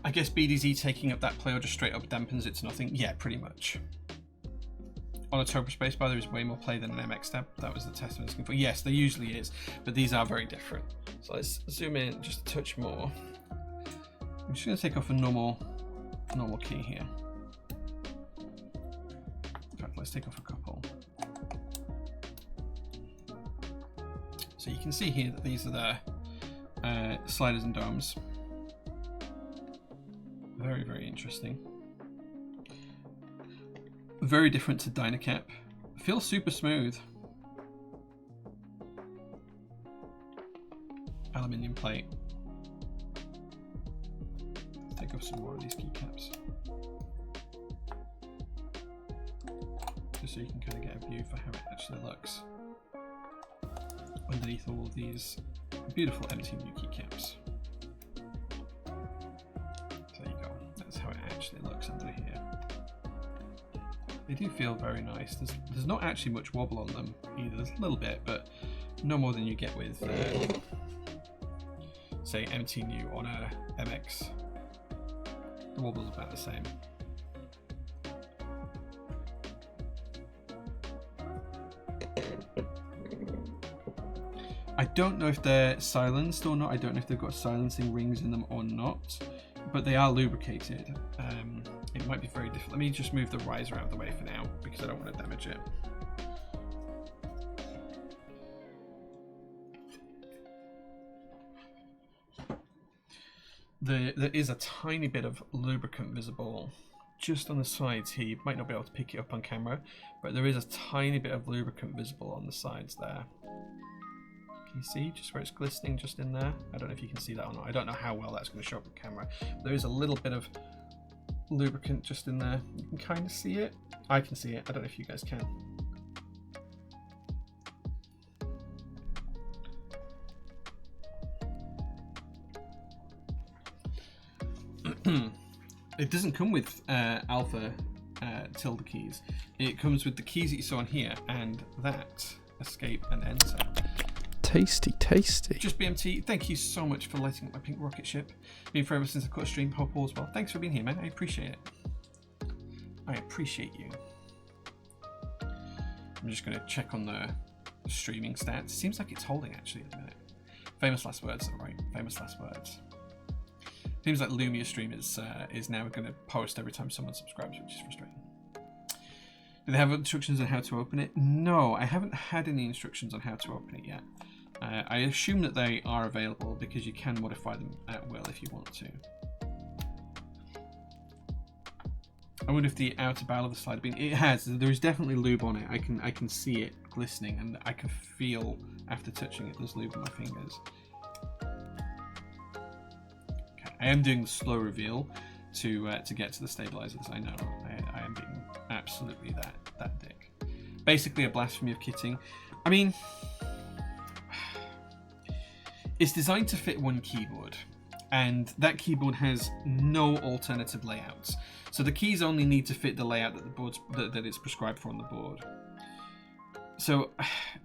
I guess BDZ taking up that play or just straight up dampens it to nothing. Yeah, pretty much. On a Topra spacebar, there is way more play than an MX step. That was the test I was looking for. Yes, there usually is, but these are very different. So let's zoom in just a touch more. I'm just going to take off a normal key here. In fact, let's take off a couple. So you can see here that these are the sliders and domes. Very, very interesting. Very different to Dynacap. Feels super smooth. Aluminium plate. Take off some more of these keycaps, just so you can kind of get a view for how it actually looks underneath all of these beautiful empty new keycaps. There you go. That's how it actually looks under here. They do feel very nice. There's not actually much wobble on them either. There's a little bit, but no more than you get with, say, MT New on a MX. The wobble's about the same. I don't know if they're silenced or not. I don't know if they've got silencing rings in them or not, but they are lubricated. It might be very difficult. Let me just move the riser out of the way for now because I don't want to damage it. There is a tiny bit of lubricant visible just on the sides here. You might not be able to pick it up on camera, but there is a tiny bit of lubricant visible on the sides there. Can you see just where it's glistening just in there? I don't know if you can see that or not. I don't know how well that's going to show up on camera. There is a little bit of lubricant just in there. You can kind of see it. I can see it. I don't know if you guys can. It doesn't come with alpha tilde keys. It comes with the keys that you saw on here and that, escape and enter. Tasty, tasty. Just BMT, thank you so much for lighting up my pink rocket ship. Been forever since I caught a stream. Hope all as well. Thanks for being here, man. I appreciate it. I appreciate you. I'm just going to check on the streaming stats. Seems like it's holding actually at the minute. Famous last words, right? Famous last words. Seems like Lumia stream is now going to post every time someone subscribes, which is frustrating. Do they have instructions on how to open it? No, I haven't had any instructions on how to open it yet. I assume that they are available because you can modify them at will if you want to. I wonder if the outer barrel of the slider beam, it has, there is definitely lube on it. I can see it glistening, and I can feel after touching it there's lube on my fingers. Okay, I am doing the slow reveal to get to the stabilizers. I know I am being absolutely that dick. Basically a blasphemy of kitting. I mean, it's designed to fit one keyboard, and that keyboard has no alternative layouts. So the keys only need to fit the layout that the board's that it's prescribed for on the board. So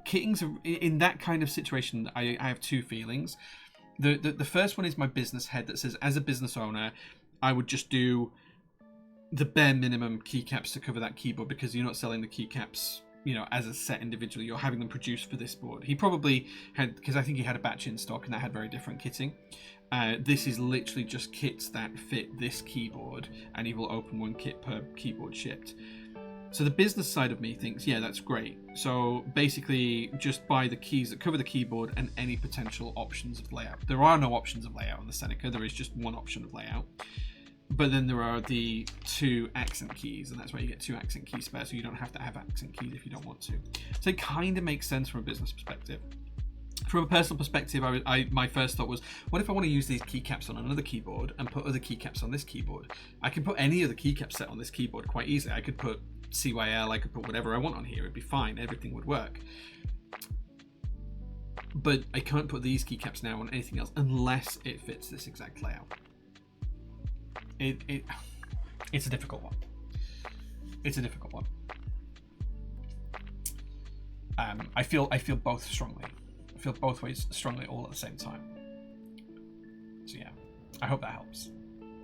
kitting's in that kind of situation. I have two feelings. The first one is my business head that says, as a business owner, I would just do the bare minimum keycaps to cover that keyboard, because you're not selling the keycaps, you know, as a set individually. You're having them produced for this board. He probably had, because I think he had a batch in stock and that had very different kitting. This is literally just kits that fit this keyboard, and he will open one kit per keyboard shipped. So the business side of me thinks, yeah, that's great. So basically just buy the keys that cover the keyboard and any potential options of layout. There are no options of layout on the Seneca. There is just one option of layout. But then there are the 2 accent keys, and that's why you get 2 accent keys spare, so you don't have to have accent keys if you don't want to. So it kind of makes sense from a business perspective. From a personal perspective, my first thought was, what if I want to use these keycaps on another keyboard and put other keycaps on this keyboard? I can put any other keycap set on this keyboard quite easily. I could put CYL, I could put whatever I want on here. It'd be fine. Everything would work. But I can't put these keycaps now on anything else unless it fits this exact layout. It's a difficult one. It's a difficult one. I feel both strongly. I feel both ways strongly all at the same time. So yeah, I hope that helps.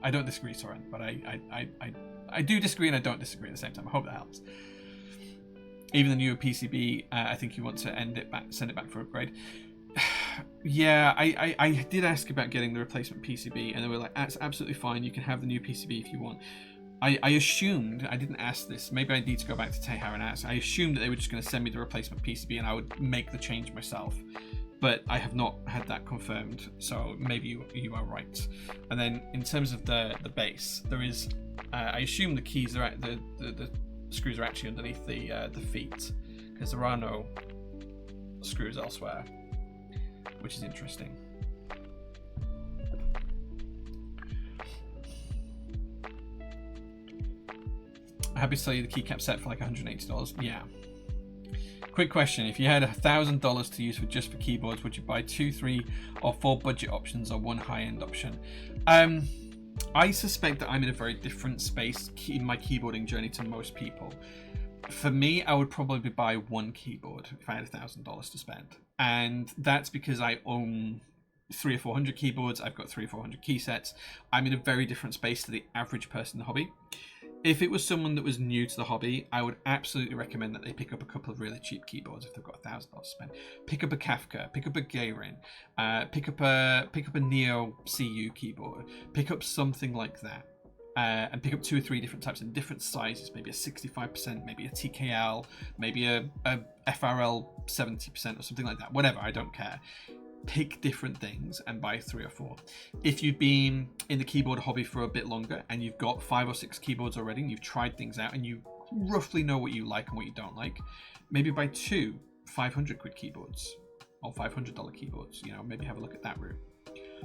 I don't disagree, Soren, but I do disagree and I don't disagree at the same time. I hope that helps. Even the newer PCB, I think you want to send it back for upgrade. Yeah, I did ask about getting the replacement PCB, and they were like, that's absolutely fine, you can have the new PCB if you want. I assumed, I didn't ask this, maybe I need to go back to Tehar and ask, I assumed that they were just going to send me the replacement PCB and I would make the change myself. But I have not had that confirmed, so maybe you are right. And then in terms of the base, there is, I assume the keys are at the screws are actually underneath the feet, because there are no screws elsewhere, which is interesting. Happy to sell you the keycap set for like $180. Yeah. Quick question: if you had $1,000 to use just for keyboards, would you buy 2, 3, or 4 budget options or 1 high-end option? I suspect that I'm in a very different space in my keyboarding journey to most people. For me, I would probably buy 1 keyboard if I had $1,000 to spend, and that's because I own 300 or 400 keyboards. I've got 300 or 400 key sets. I'm in a very different space to the average person in the hobby. If it was someone that was new to the hobby, I would absolutely recommend that they pick up a couple of really cheap keyboards if they've got $1,000 to spend. Pick up a Kafka, pick up a Geirin, pick up a Neo CU keyboard, pick up something like that, and pick up 2 or 3 different types in different sizes. Maybe a 65%, maybe a TKL, maybe a FRL 70% or something like that. Whatever, I don't care. Pick different things and buy 3 or 4. If you've been in the keyboard hobby for a bit longer and you've got 5 or 6 keyboards already and you've tried things out and you roughly know what you like and what you don't like, maybe buy 2 500 quid keyboards or $500 keyboards. You know, maybe have a look at that route.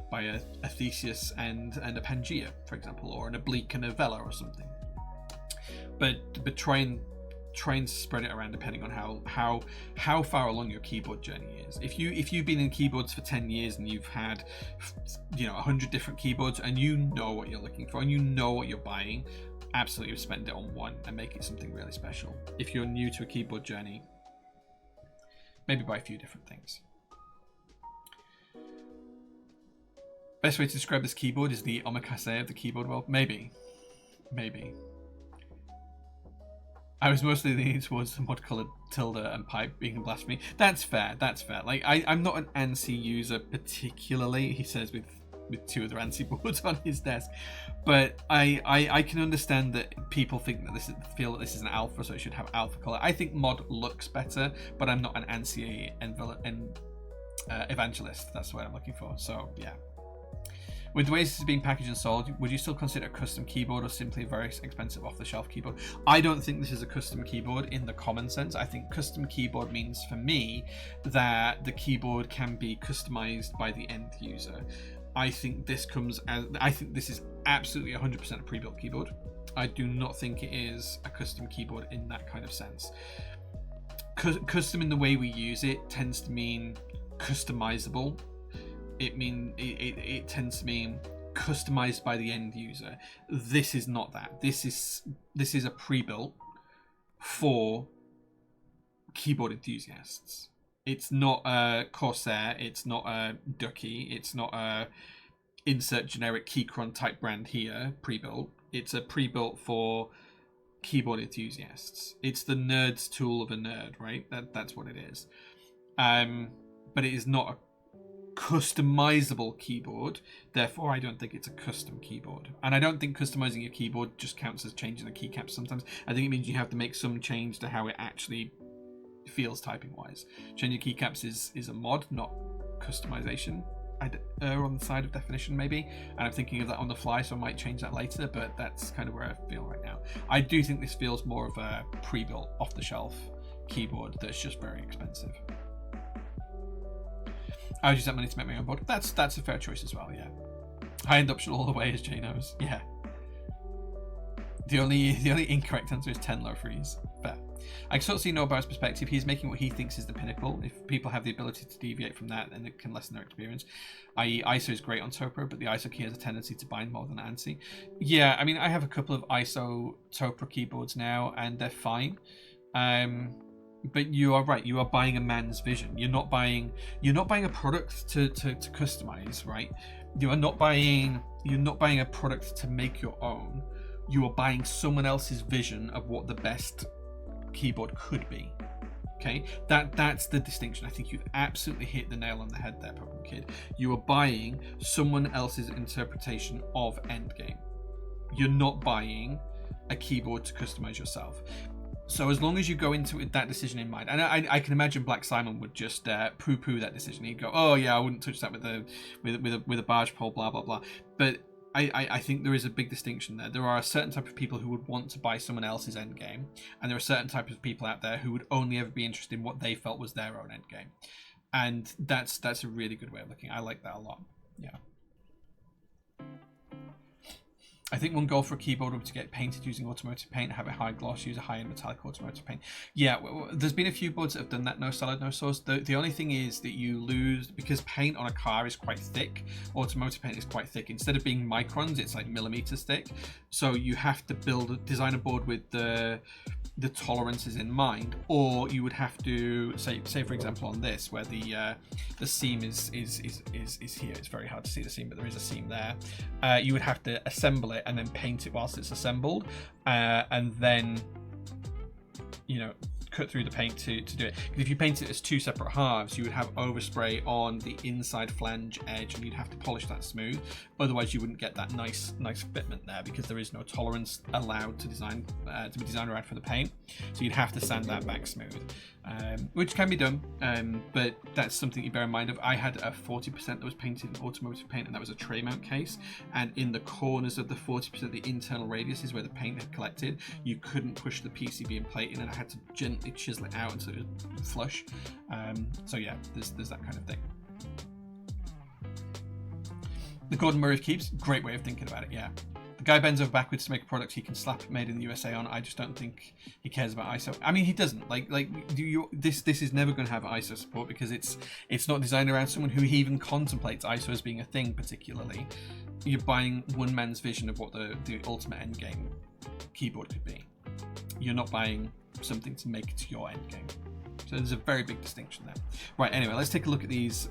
Buy a Theseus and a Pangea, for example, or an Oblique and a Vela or something. But try and spread it around depending on how far along your keyboard journey is. If you've been in keyboards for 10 years and you've had 100 different keyboards and you know what you're looking for and you know what you're buying, absolutely spend it on 1 and make it something really special. If you're new to a keyboard journey, maybe buy a few different things. Best way to describe this keyboard is the omakase of the keyboard world. Maybe. I was mostly leaning towards the mod-colored tilde and pipe being a blasphemy. That's fair. Like, I'm not an ANSI user particularly, he says with 2 other ANSI boards on his desk. But I can understand that people think that feel that this is an alpha, so it should have alpha color. I think mod looks better, but I'm not an ANSI evangelist. That's the word I'm looking for. So yeah. With the way this is being packaged and sold, would you still consider a custom keyboard or simply a very expensive off-the-shelf keyboard? I don't think this is a custom keyboard in the common sense. I think custom keyboard means for me that the keyboard can be customized by the end user. I think this is absolutely 100% a pre-built keyboard. I do not think it is a custom keyboard in that kind of sense. Custom in the way we use it tends to mean customizable. It tends to mean customized by the end user. This is not that. This is a pre-built for keyboard enthusiasts. It's not a Corsair, it's not a Ducky, it's not a insert generic Keychron type brand here, pre-built. It's a pre-built for keyboard enthusiasts. It's the nerd's tool of a nerd, right? That's what it is. But it is not a customizable keyboard, therefore I don't think it's a custom keyboard. And I don't think customizing your keyboard just counts as changing the keycaps sometimes. I think it means you have to make some change to how it actually feels typing wise. Changing keycaps is a mod, not customization. I'd err on the side of definition maybe, and I'm thinking of that on the fly, so I might change that later, but that's kind of where I feel right now. I do think this feels more of a pre-built off-the-shelf keyboard that's just very expensive. I would use that money to make my own board. That's a fair choice as well, yeah. High-end option all the way, as Jay knows. Yeah. The only incorrect answer is 10 low freeze. Fair. I can sort of see Nobar's perspective. He's making what he thinks is the pinnacle. If people have the ability to deviate from that, then it can lessen their experience. I.e., ISO is great on Topro, but the ISO key has a tendency to bind more than ANSI. Yeah, I mean, I have a couple of ISO Topro keyboards now, and they're fine. But you are right. You are buying a man's vision. You're not buying a product to customize, right? You're not buying a product to make your own. You are buying someone else's vision of what the best keyboard could be. Okay, that's the distinction. I think you've absolutely hit the nail on the head there, Pokemon Kid. You are buying someone else's interpretation of Endgame. You're not buying a keyboard to customize yourself. So as long as you go into it, that decision in mind, and I can imagine Black Simon would just poo-poo that decision. He'd go, "Oh yeah, I wouldn't touch that with a barge pole, blah blah blah." But I think there is a big distinction there. There are a certain type of people who would want to buy someone else's endgame, and there are certain types of people out there who would only ever be interested in what they felt was their own endgame, and that's a really good way of looking. I like that a lot. Yeah. I think one goal for a keyboard would be to get painted using automotive paint, have a high gloss, use a high-end metallic automotive paint. Yeah, there's been a few boards that have done that, no solid, no source. The only thing is that you lose, because paint on a car is quite thick, automotive paint is quite thick. Instead of being microns, it's like millimeters thick. So you have to design a board with the tolerances in mind, or you would have to say for example on this where the seam is here. It's very hard to see the seam, but there is a seam there. You would have to assemble it and then paint it whilst it's assembled, and then cut through the paint to do it. Because if you paint it as two separate halves, you would have overspray on the inside flange edge, and you'd have to polish that smooth. Otherwise, you wouldn't get that nice fitment there, because there is no tolerance allowed to be designed around for the paint. So you'd have to sand that back smooth, which can be done, but that's something you bear in mind of. I had a 40% that was painted in automotive paint, and that was a tray mount case. And in the corners of the 40%, the internal radius is where the paint had collected. You couldn't push the PCB and plate in, and I had to gently chisel it out until it was flush. So yeah, there's that kind of thing. The Gordon Murray of keeps, great way of thinking about it. Yeah, the guy bends over backwards to make a product he can slap "Made in the USA" on. I just don't think he cares about ISO. I mean, he doesn't. This is never going to have ISO support, because it's not designed around someone who even contemplates ISO as being a thing particularly. You're buying one man's vision of what the ultimate end game keyboard could be. You're not buying something to make it to your end game. So there's a very big distinction there. Right, anyway, let's take a look at these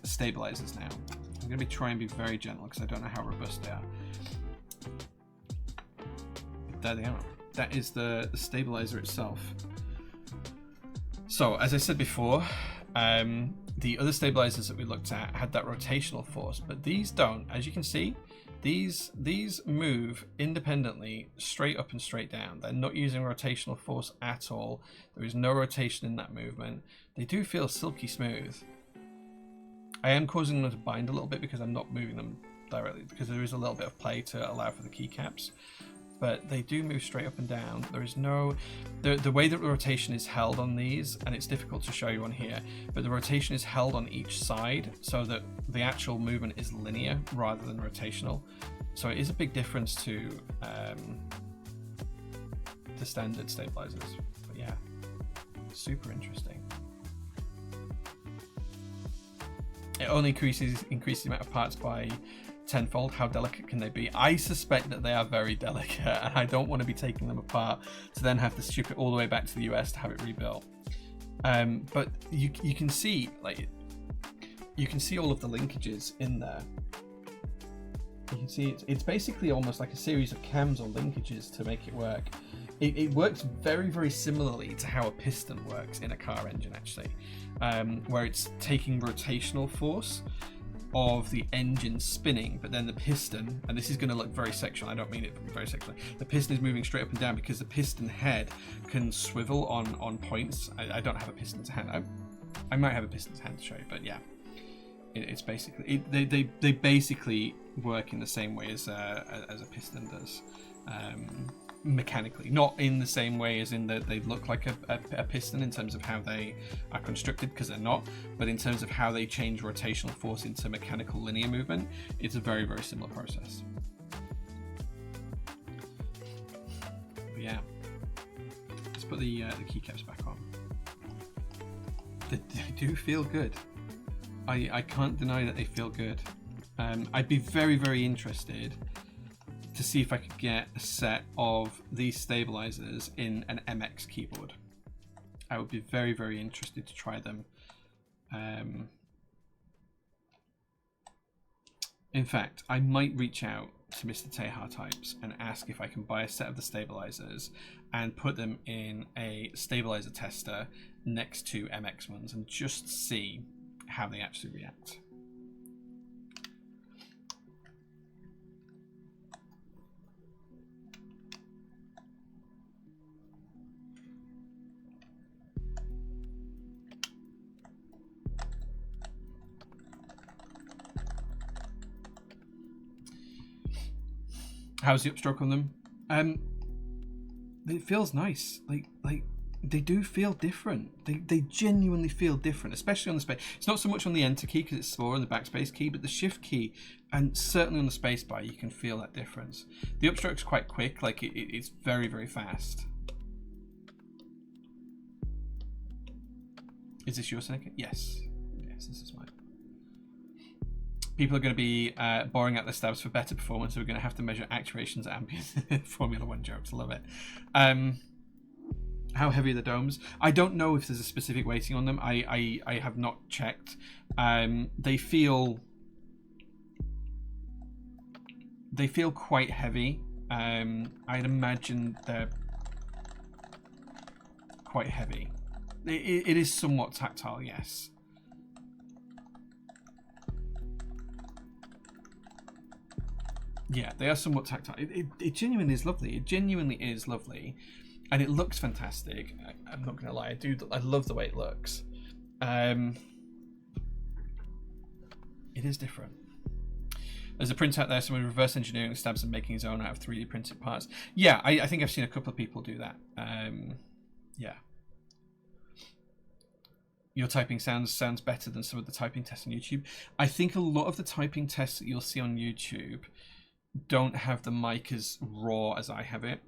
stabilizers now. I'm going to try and be very gentle because I don't know how robust they are. There they are. That is the stabilizer itself. So, as I said before, the other stabilizers that we looked at had that rotational force, but these don't. As you can see, these move independently, straight up and straight down. They're not using rotational force at all. There is no rotation in that movement. They do feel silky smooth. I am causing them to bind a little bit because I'm not moving them directly, because there is a little bit of play to allow for the keycaps. But they do move straight up and down. There is no... The way that the rotation is held on these, and it's difficult to show you on here, but the rotation is held on each side so that the actual movement is linear rather than rotational. So it is a big difference to the standard stabilizers. But yeah, super interesting. It only increases the amount of parts by tenfold. How delicate can they be? I suspect that they are very delicate, and I don't want to be taking them apart to then have to ship it all the way back to the US to have it rebuilt. But you can see, like, you can see all of the linkages in there. You can see it's basically almost like a series of cams or linkages to make it work. It works very, very similarly to how a piston works in a car engine, actually, where it's taking rotational force of the engine spinning, but then the piston, and this is going to look very sectional, I don't mean it very sexually, the piston is moving straight up and down because the piston head can swivel on points. I don't have a piston to hand. I might have a piston to hand to show you, but yeah, it's basically they basically work in the same way as a piston does, mechanically, not in the same way as in that they look like a piston in terms of how they are constructed, because they're not, but in terms of how they change rotational force into mechanical linear movement, it's a very, very similar process. But yeah, let's put the keycaps back on. They do feel good. I can't deny that they feel good. I'd be very, very interested to see if I could get a set of these stabilizers in an MX keyboard. I would be very, very interested to try them. In fact, I might reach out to Mr. Tehar Types and ask if I can buy a set of the stabilizers and put them in a stabilizer tester next to MX ones and just see how they actually react. How's the upstroke on them? It feels nice. Like they do feel different. They genuinely feel different, especially on the space. It's not so much on the enter key because it's slower on the backspace key, but the shift key and certainly on the space bar you can feel that difference. The upstroke's quite quick. Like it's very, very fast. Is this your Seneca? Yes. Yes, this is mine. People are going to be boring out their stabs for better performance, so we're going to have to measure actuations at ambient. Formula 1 jokes, love it. How heavy are the domes? I don't know if there's a specific weighting on them. I have not checked. They feel quite heavy. I'd imagine they're quite heavy. It is somewhat tactile, yes. Yeah, they are somewhat tactile. It genuinely is lovely. It genuinely is lovely, and it looks fantastic. I'm not gonna lie. I love the way it looks. It is different. There's a print out there. Someone reverse engineering stabs and making his own out of 3D printed parts. Yeah, I think I've seen a couple of people do that. Yeah. Your typing sounds better than some of the typing tests on YouTube. I think a lot of the typing tests that you'll see on YouTube don't have the mic as raw as I have it.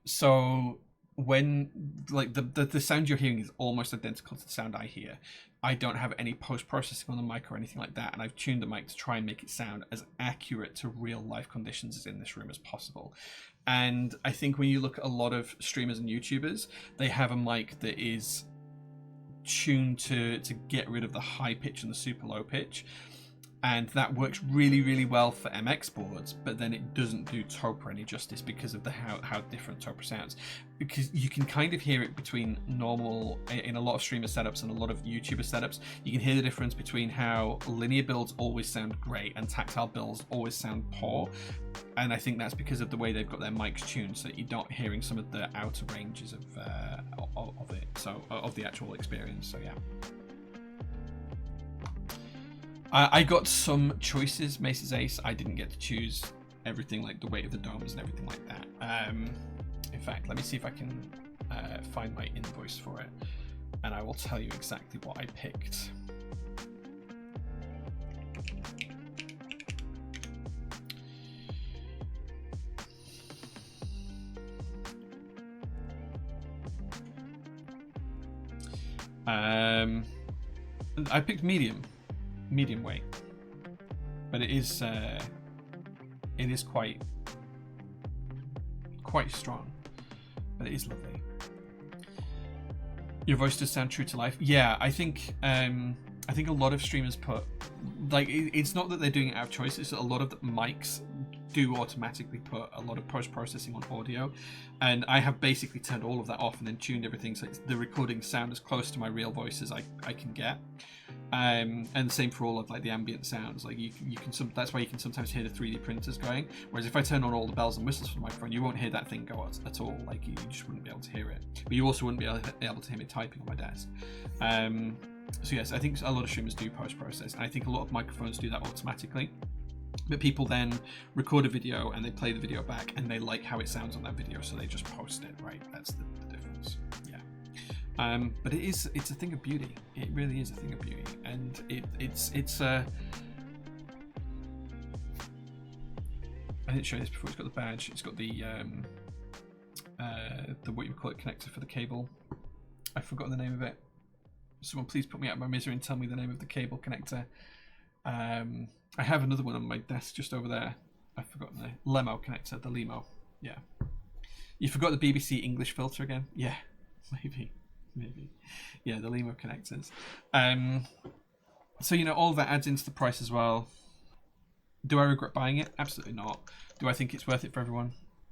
So when like the sound you're hearing is almost identical to the sound I hear. I don't have any post-processing on the mic or anything like that, and I've tuned the mic to try and make it sound as accurate to real life conditions as in this room as possible. And I think when you look at a lot of streamers and YouTubers, they have a mic that is tuned to get rid of the high pitch and the super low pitch, and that works really, really well for MX boards, but then it doesn't do Topa any justice because of the how different Topa sounds. Because you can kind of hear it between normal, in a lot of streamer setups and a lot of YouTuber setups, you can hear the difference between how linear builds always sound great and tactile builds always sound poor. And I think that's because of the way they've got their mics tuned, so that you're not hearing some of the outer ranges of it, so of the actual experience. So yeah. I got some choices. Mace's Ace, I didn't get to choose everything, like the weight of the domes and everything like that. In fact, let me see if I can find my invoice for it, and I will tell you exactly what I picked. I picked medium weight, but it is quite strong, but it is lovely. Your voice does sound true to life. Yeah, I think a lot of streamers put, like, it's not that they're doing it out of choice, it's that a lot of the mics do automatically put a lot of post-processing on audio, and I have basically turned all of that off and then tuned everything so the recording sound as close to my real voice as I can get. And the same for all of like the ambient sounds. Like you can that's why you can sometimes hear the 3D printers going. Whereas if I turn on all the bells and whistles from the microphone, you won't hear that thing go at all. Like you just wouldn't be able to hear it. But you also wouldn't be able to hear me typing on my desk. So yes, I think a lot of streamers do post-process, and I think a lot of microphones do that automatically. But people then record a video and they play the video back and they like how it sounds on that video, so they just post it, right? That's the difference. Yeah. But it's a thing of beauty. It really is a thing of beauty, and it's I didn't show you this before. It's got the badge. It's got the what you would call it, connector for the cable. I've forgotten the name of it. Someone please put me out of my misery and tell me the name of the cable connector. I have another one on my desk just over there. I've forgotten the Lemo connector, the Lemo. Yeah. You forgot the BBC English filter again? Yeah, maybe. Yeah, the Lemo connectors. So, all that adds into the price as well. Do I regret buying it? Absolutely not. Do I think it's worth it for everyone?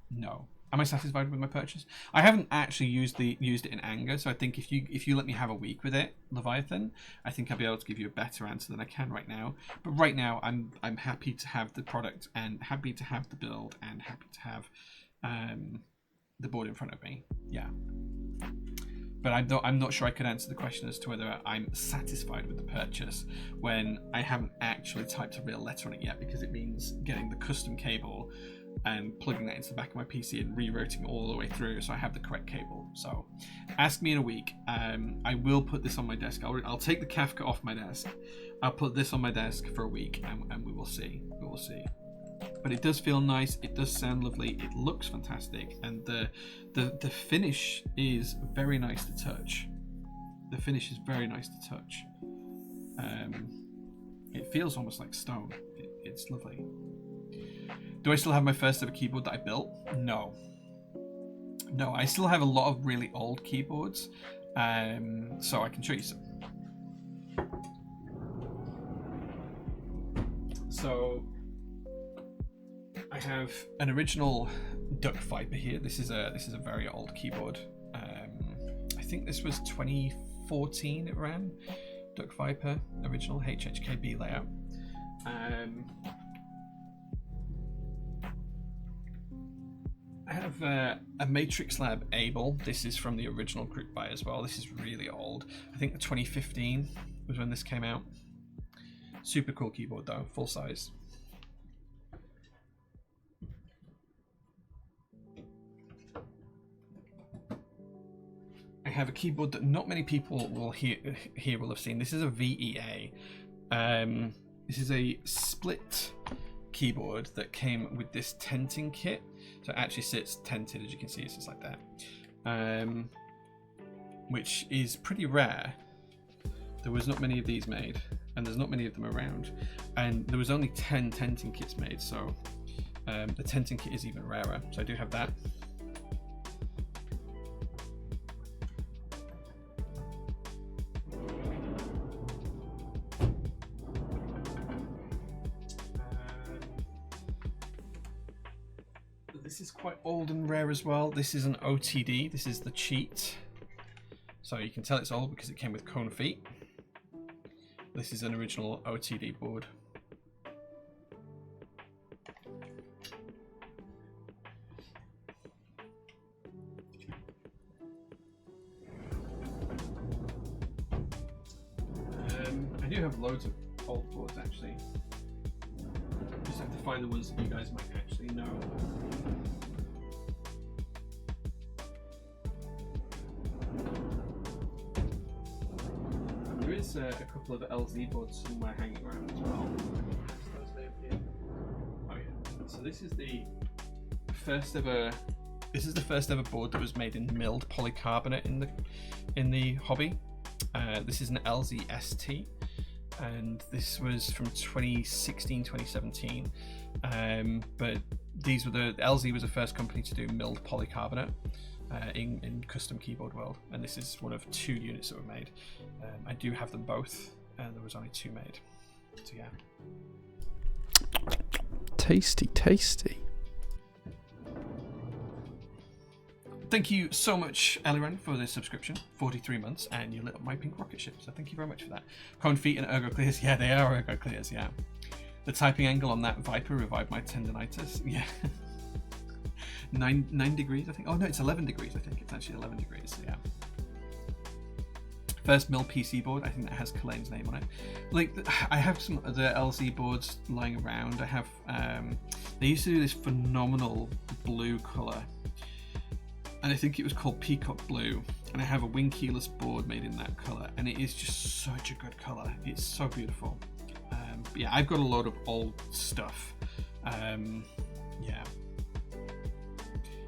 No. Am I satisfied with my purchase? I haven't actually used it in anger, so I think if you let me have a week with it, Leviathan, I think I'll be able to give you a better answer than I can right now. But right now, I'm happy to have the product and happy to have the build and happy to have the board in front of me. Yeah. But I'm not sure I could answer the question as to whether I'm satisfied with the purchase when I haven't actually typed a real letter on it yet, because it means getting the custom cable and plugging that into the back of my PC and rerouting it all the way through so I have the correct cable. So ask me in a week. I will put this on my desk. I'll take the Kafka off my desk. I'll put this on my desk for a week and we will see. But it does feel nice. It does sound lovely. It looks fantastic, and the finish is very nice to touch. The finish is very nice to touch. It feels almost like stone. It's lovely. Do I still have my first ever keyboard that I built? No, I still have a lot of really old keyboards, so I can show you some. So I have an original Duck Viper here. This is a very old keyboard. I think this was 2014 it ran. Duck Viper, original HHKB layout. I have a Matrix Lab Able. This is from the original group buy as well. This is really old. I think 2015 was when this came out. Super cool keyboard though, full size. I have a keyboard that not many people will will have seen. This is a VEA. This is a split keyboard that came with this tenting kit. So it actually sits tented, as you can see, it's just like that, which is pretty rare. There was not many of these made, and there's not many of them around, and there was only 10 tenting kits made, so the tenting kit is even rarer. So I do have that. This is quite old and rare as well. This is an OTD. This is the cheat. So you can tell it's old because it came with cone feet. This is an original OTD board. I do have loads of old boards actually. Just have to find the ones that you guys might actually know. There is a couple of LZ boards somewhere hanging around as well. Oh yeah. So this is the first ever. This is the first ever board that was made in milled polycarbonate in the hobby. This is an LZ ST, and this was from 2016, 2017. But these were the LZ was the first company to do milled polycarbonate in custom keyboard world, and this is one of 2 units that were made. I do have them both, and there was only 2 made. So yeah. Tasty, tasty. Thank you so much, Eliran, for the subscription. 43 months, and you lit up my pink rocket ship, so thank you very much for that. Cone feet and ergo clears. Yeah, they are ergo clears, yeah. The typing angle on that Viper revived my tendonitis. Yeah. 9 degrees, I think. Oh no, it's 11 degrees, I think. It's actually 11 degrees, yeah. First mill PC board, I think that has Kalane's name on it. Like, I have some other LZ boards lying around. I have, they used to do this phenomenal blue colour, and I think it was called Peacock Blue, and I have a wing keyless board made in that colour, and it is just such a good colour. It's so beautiful. But yeah, I've got a load of old stuff. Yeah.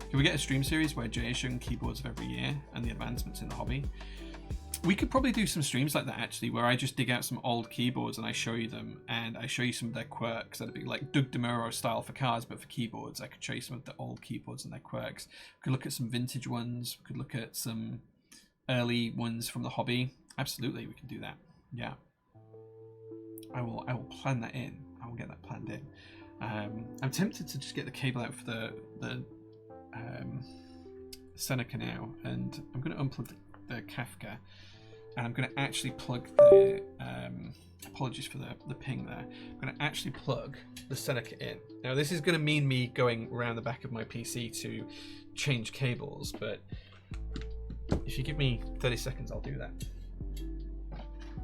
Can we get a stream series where Jay is showing keyboards of every year and the advancements in the hobby? We could probably do some streams like that actually, where I just dig out some old keyboards and I show you them, and I show you some of their quirks. That'd be like Doug DeMuro style for cars, but for keyboards. I could show you some of the old keyboards and their quirks. We could look at some vintage ones. We could look at some early ones from the hobby. Absolutely, we can do that. Yeah, I will plan that in. I will get that planned in. I'm tempted to just get the cable out for the Seneca now, and I'm going to unplug the Kafka. And I'm going to actually plug the, apologies for the ping there, I'm going to actually plug the Seneca in. Now this is going to mean me going around the back of my PC to change cables, but if you give me 30 seconds I'll do that.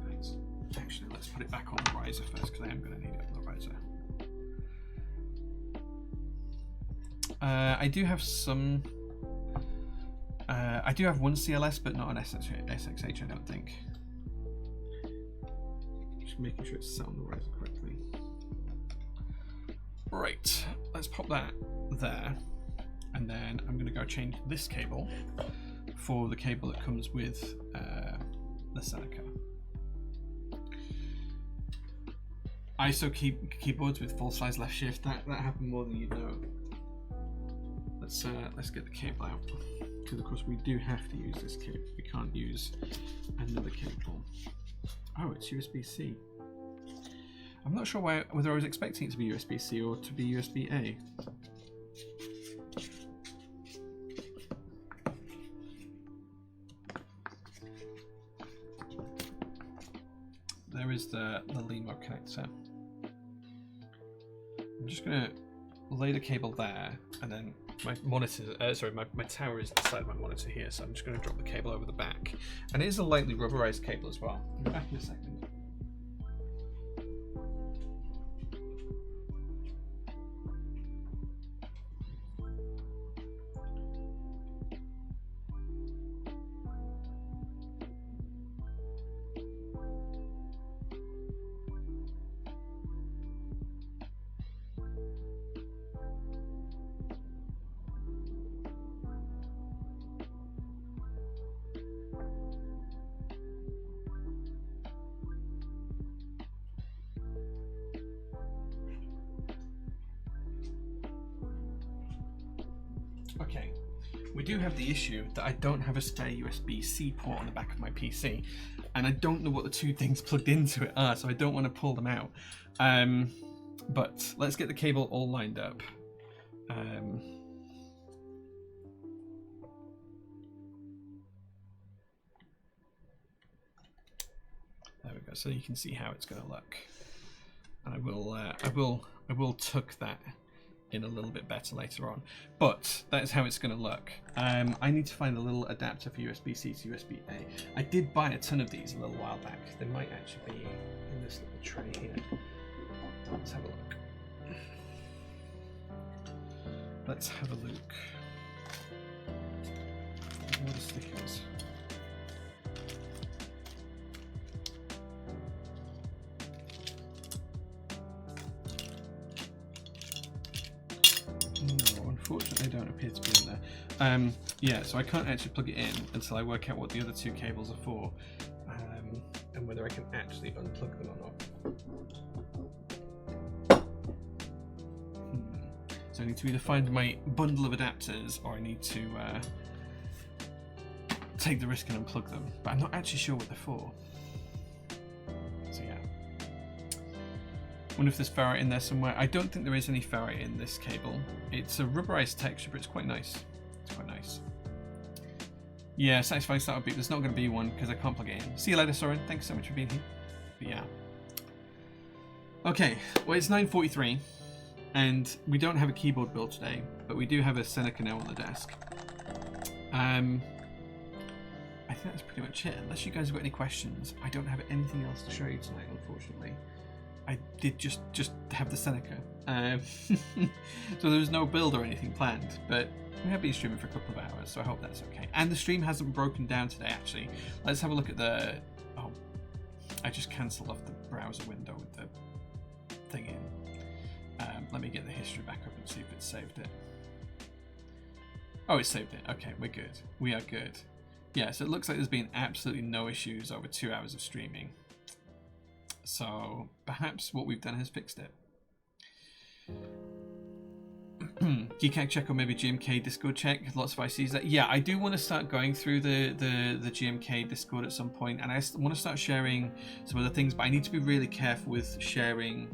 Thanks. Actually, let's put it back on the riser first, because I am going to need it on the riser. I do have some... I do have one CLS, but not an SXH, I don't think. Just making sure it's set on the riser correctly. Right, let's pop that there, and then I'm going to go change this cable for the cable that comes with the Seneca. ISO keyboards with full size left shift, that happened more than you know. Let's get the cable out, because of course we do have to use this cable. We can't use another cable. Oh, it's USB-C. I'm not sure whether I was expecting it to be USB-C or to be USB-A. There is the Limo connector. I'm just going to lay the cable there, and then my monitor, my tower is inside my monitor here, so I'm just going to drop the cable over the back. And it is a lightly rubberized cable as well. I'll be back in a second. Okay, we do have the issue that I don't have a spare USB-C port on the back of my PC, and I don't know what the two things plugged into it are, so I don't want to pull them out. But let's get the cable all lined up. There we go, so you can see how it's going to look. And I will tuck that in a little bit better later on. But that's how it's going to look. I need to find a little adapter for USB-C to USB-A. I did buy a ton of these a little while back. They might actually be in this little tray here. Let's have a look. Let's have a look. What are stickers? No, unfortunately, they don't appear to be in there. Yeah, so I can't actually plug it in until I work out what the other two cables are for, and whether I can actually unplug them or not. So I need to either find my bundle of adapters, or I need to take the risk and unplug them. But I'm not actually sure what they're for. So yeah. Wonder if there's ferrite in there somewhere. I don't think there is any ferrite in this cable. It's a rubberized texture, but it's quite nice. It's quite nice. Yeah, satisfying startup beep. There's not going to be one because I can't plug it in. See you later, Soren. Thanks so much for being here. But yeah. Okay, well it's 9:43. And we don't have a keyboard build today, but we do have a Seneca now on the desk. I think that's pretty much it. Unless you guys have got any questions, I don't have anything else to show you tonight, unfortunately. I did just have the Seneca. So there was no build or anything planned, but we have been streaming for a couple of hours, so I hope that's okay. And the stream hasn't broken down today, actually. Let's have a look at the... Oh, I just cancelled off the browser window with the thing in. Let me get the history back up and see if it saved it. Oh, it saved it. Okay, we're good. We are good. Yeah, so it looks like there's been absolutely no issues over 2 hours of streaming. So perhaps what we've done has fixed it. Geekag check or maybe GMK Discord check. Lots of ICs there. Yeah, I do want to start going through the GMK Discord at some point, and I want to start sharing some other things, but I need to be really careful with sharing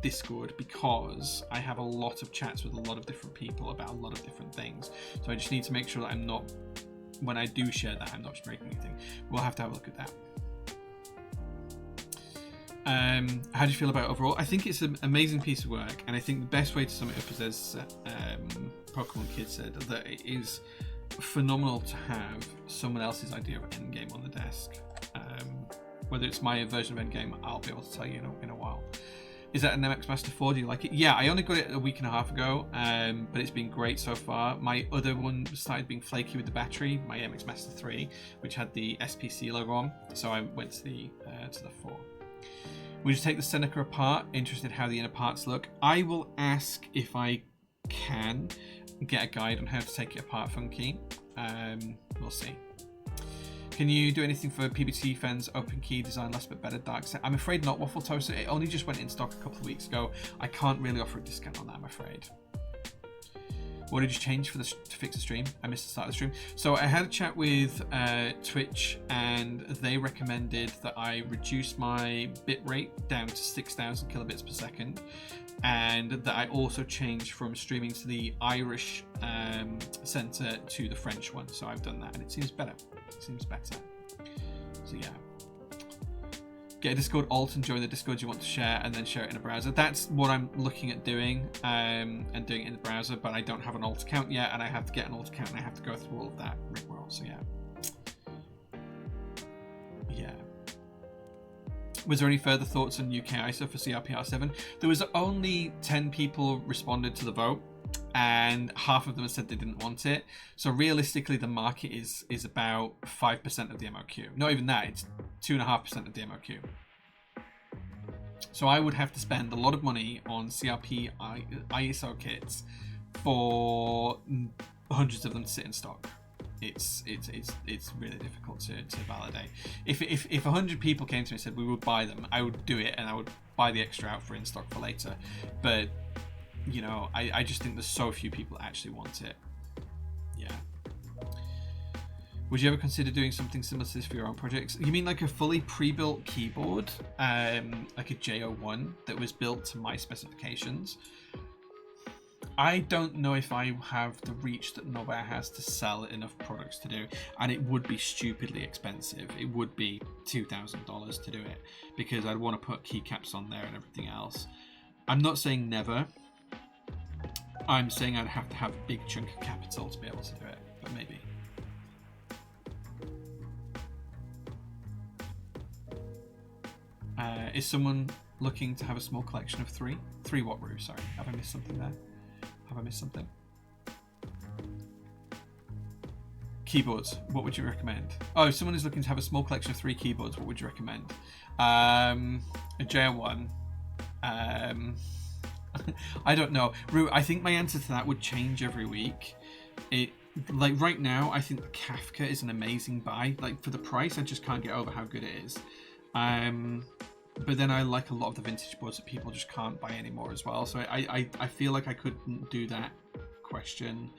Discord because I have a lot of chats with a lot of different people about a lot of different things. So I just need to make sure that I'm not, when I do share that, I'm not just breaking anything. We'll have to have a look at that. How do you feel about it overall? I think it's an amazing piece of work, and I think the best way to sum it up is, as Pokemon Kid said, that it is phenomenal to have someone else's idea of Endgame on the desk. Whether it's my version of Endgame, I'll be able to tell you in a while. Is that an MX Master 4? Do you like it? Yeah, I only got it a week and a half ago, but it's been great so far. My other one started being flaky with the battery, my MX Master 3, which had the SPC logo on, so I went to the 4. We just take the Seneca apart, interested how the inner parts look. I will ask if I can get a guide on how to take it apart funky. We'll see. Can you do anything for PBT fans? Open key design, less but better dark set. I'm afraid not, Waffle Toaster. It only just went in stock a couple of weeks ago. I can't really offer a discount on that, I'm afraid. What did you change to fix the stream? I missed the start of the stream. So I had a chat with Twitch, and they recommended that I reduce my bitrate down to 6,000 kilobits per second, and that I also change from streaming to the Irish center to the French one. So I've done that, and it seems better. It seems better. So yeah. Get a Discord alt and join the Discord you want to share, and then share it in a browser. That's what I'm looking at doing, and doing it in the browser, but I don't have an alt account yet, and I have to get an alt account, and I have to go through all of that rigmarole, so yeah. Yeah. Was there any further thoughts on UK ISO for CRPR7? There was only 10 people responded to the vote, and half of them said they didn't want it. So realistically, the market is about 5% of the MOQ. Not even that, it's 2.5% of the MOQ. So I would have to spend a lot of money on CRP ISO kits for hundreds of them to sit in stock. It's really difficult to validate. If 100 people came to me and said we would buy them, I would do it, and I would buy the extra out for in stock for later. But you know, I just think there's so few people that actually want it. Yeah. Would you ever consider doing something similar to this for your own projects? You mean like a fully pre-built keyboard, like a J01 that was built to my specifications? I don't know if I have the reach that Nobel has to sell enough products to do, and it would be stupidly expensive. It would be $2,000 to do it, because I'd want to put keycaps on there and everything else. I'm not saying never, I'm saying I'd have to have a big chunk of capital to be able to do it, but maybe. Is someone looking to have a small collection of 3? 3 what, Roo? Sorry, have I missed something there? Have I missed something? Keyboards, what would you recommend? Oh, if someone is looking to have a small collection of 3 keyboards, what would you recommend? A JR1. I don't know. Roo, I think my answer to that would change every week. Like right now, I think the Kafka is an amazing buy. Like for the price, I just can't get over how good it is. But then I like a lot of the vintage boards that people just can't buy anymore as well. So I feel like I couldn't do that question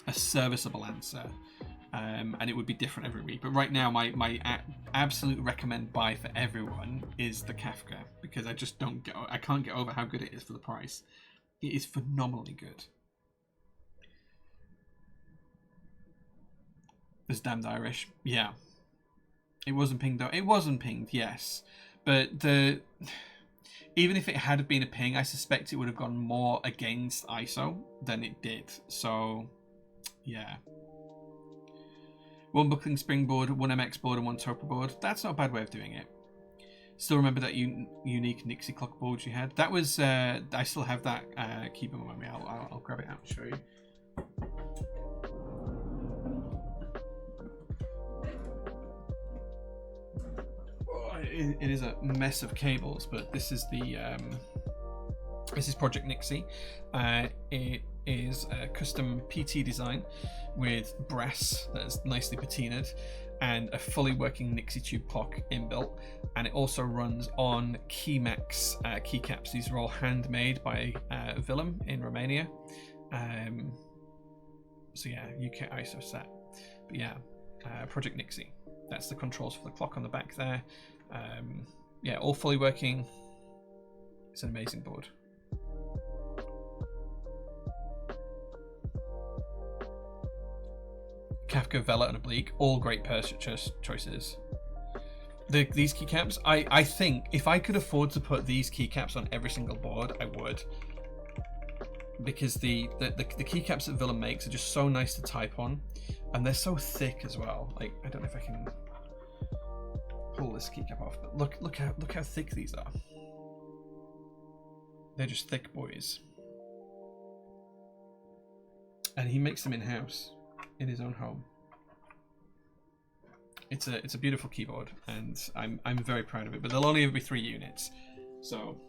a serviceable answer. And it would be different every week. But right now, my absolute recommend buy for everyone is the Kafka, because I can't get over how good it is for the price. It is phenomenally good. This damned Irish, yeah. It wasn't pinged though. It wasn't pinged, yes, but even if it had been a ping, I suspect it would have gone more against ISO than it did. So, yeah. 1 buckling springboard, 1 MX board, and 1 Topa board. That's not a bad way of doing it. Still remember that unique Nixie clock board you had? That was, I still have that keyboard on me. I'll grab it out and show you. Oh, it is a mess of cables, but this is the, this is Project Nixie. It is a custom PT design with brass that is nicely patinaed and a fully working Nixie tube clock inbuilt, and it also runs on Keymax keycaps. These are all handmade by Willem in Romania. So yeah, UK ISO set. But yeah, Project Nixie. That's the controls for the clock on the back there. Yeah, all fully working. It's an amazing board. Kafka, Vela, and Oblique, all great purchase choices. These keycaps, I think if I could afford to put these keycaps on every single board, I would. Because the keycaps that Willem makes are just so nice to type on, and they're so thick as well. Like, I don't know if I can pull this keycap off, but look how thick these are. They're just thick boys. And he makes them in-house, in his own home. It's a beautiful keyboard, and I'm very proud of it. But there'll only ever be 3 units, so.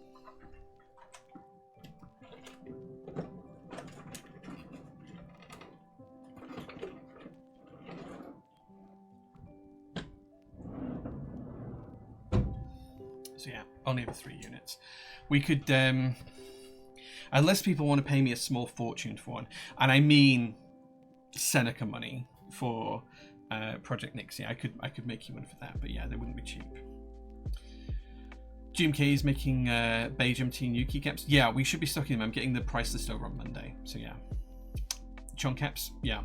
So yeah, only ever 3 units. We could, unless people want to pay me a small fortune for one, and I mean Seneca money for Project Nixie, I could make you one for that, but yeah, they wouldn't be cheap. GMK is making beige MTNU keycaps. Yeah, we should be stocking them. I'm getting the price list over on Monday, so yeah. Chunk caps, yeah.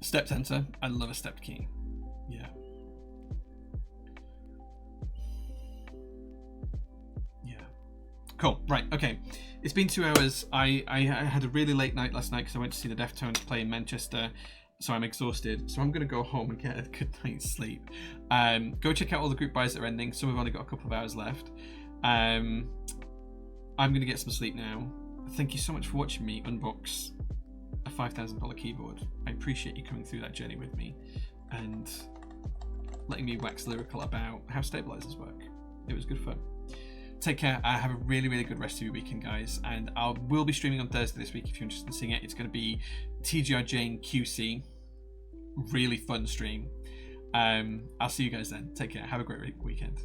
Stepped enter, I love a stepped key. Yeah. Yeah. Cool, right, okay. It's been 2 hours. I had a really late night last night because I went to see the Deftones play in Manchester, so I'm exhausted. So I'm going to go home and get a good night's sleep. Go check out all the group buys that are ending. Some have only got a couple of hours left. I'm going to get some sleep now. Thank you so much for watching me unbox a $5,000 keyboard. I appreciate you coming through that journey with me and letting me wax lyrical about how stabilizers work. It was good fun. Take care. Have a really, really good rest of your weekend, guys. And I will be streaming on Thursday this week if you're interested in seeing it. It's going to be TGRJ and QC. Really fun stream. I'll see you guys then. Take care. Have a great weekend.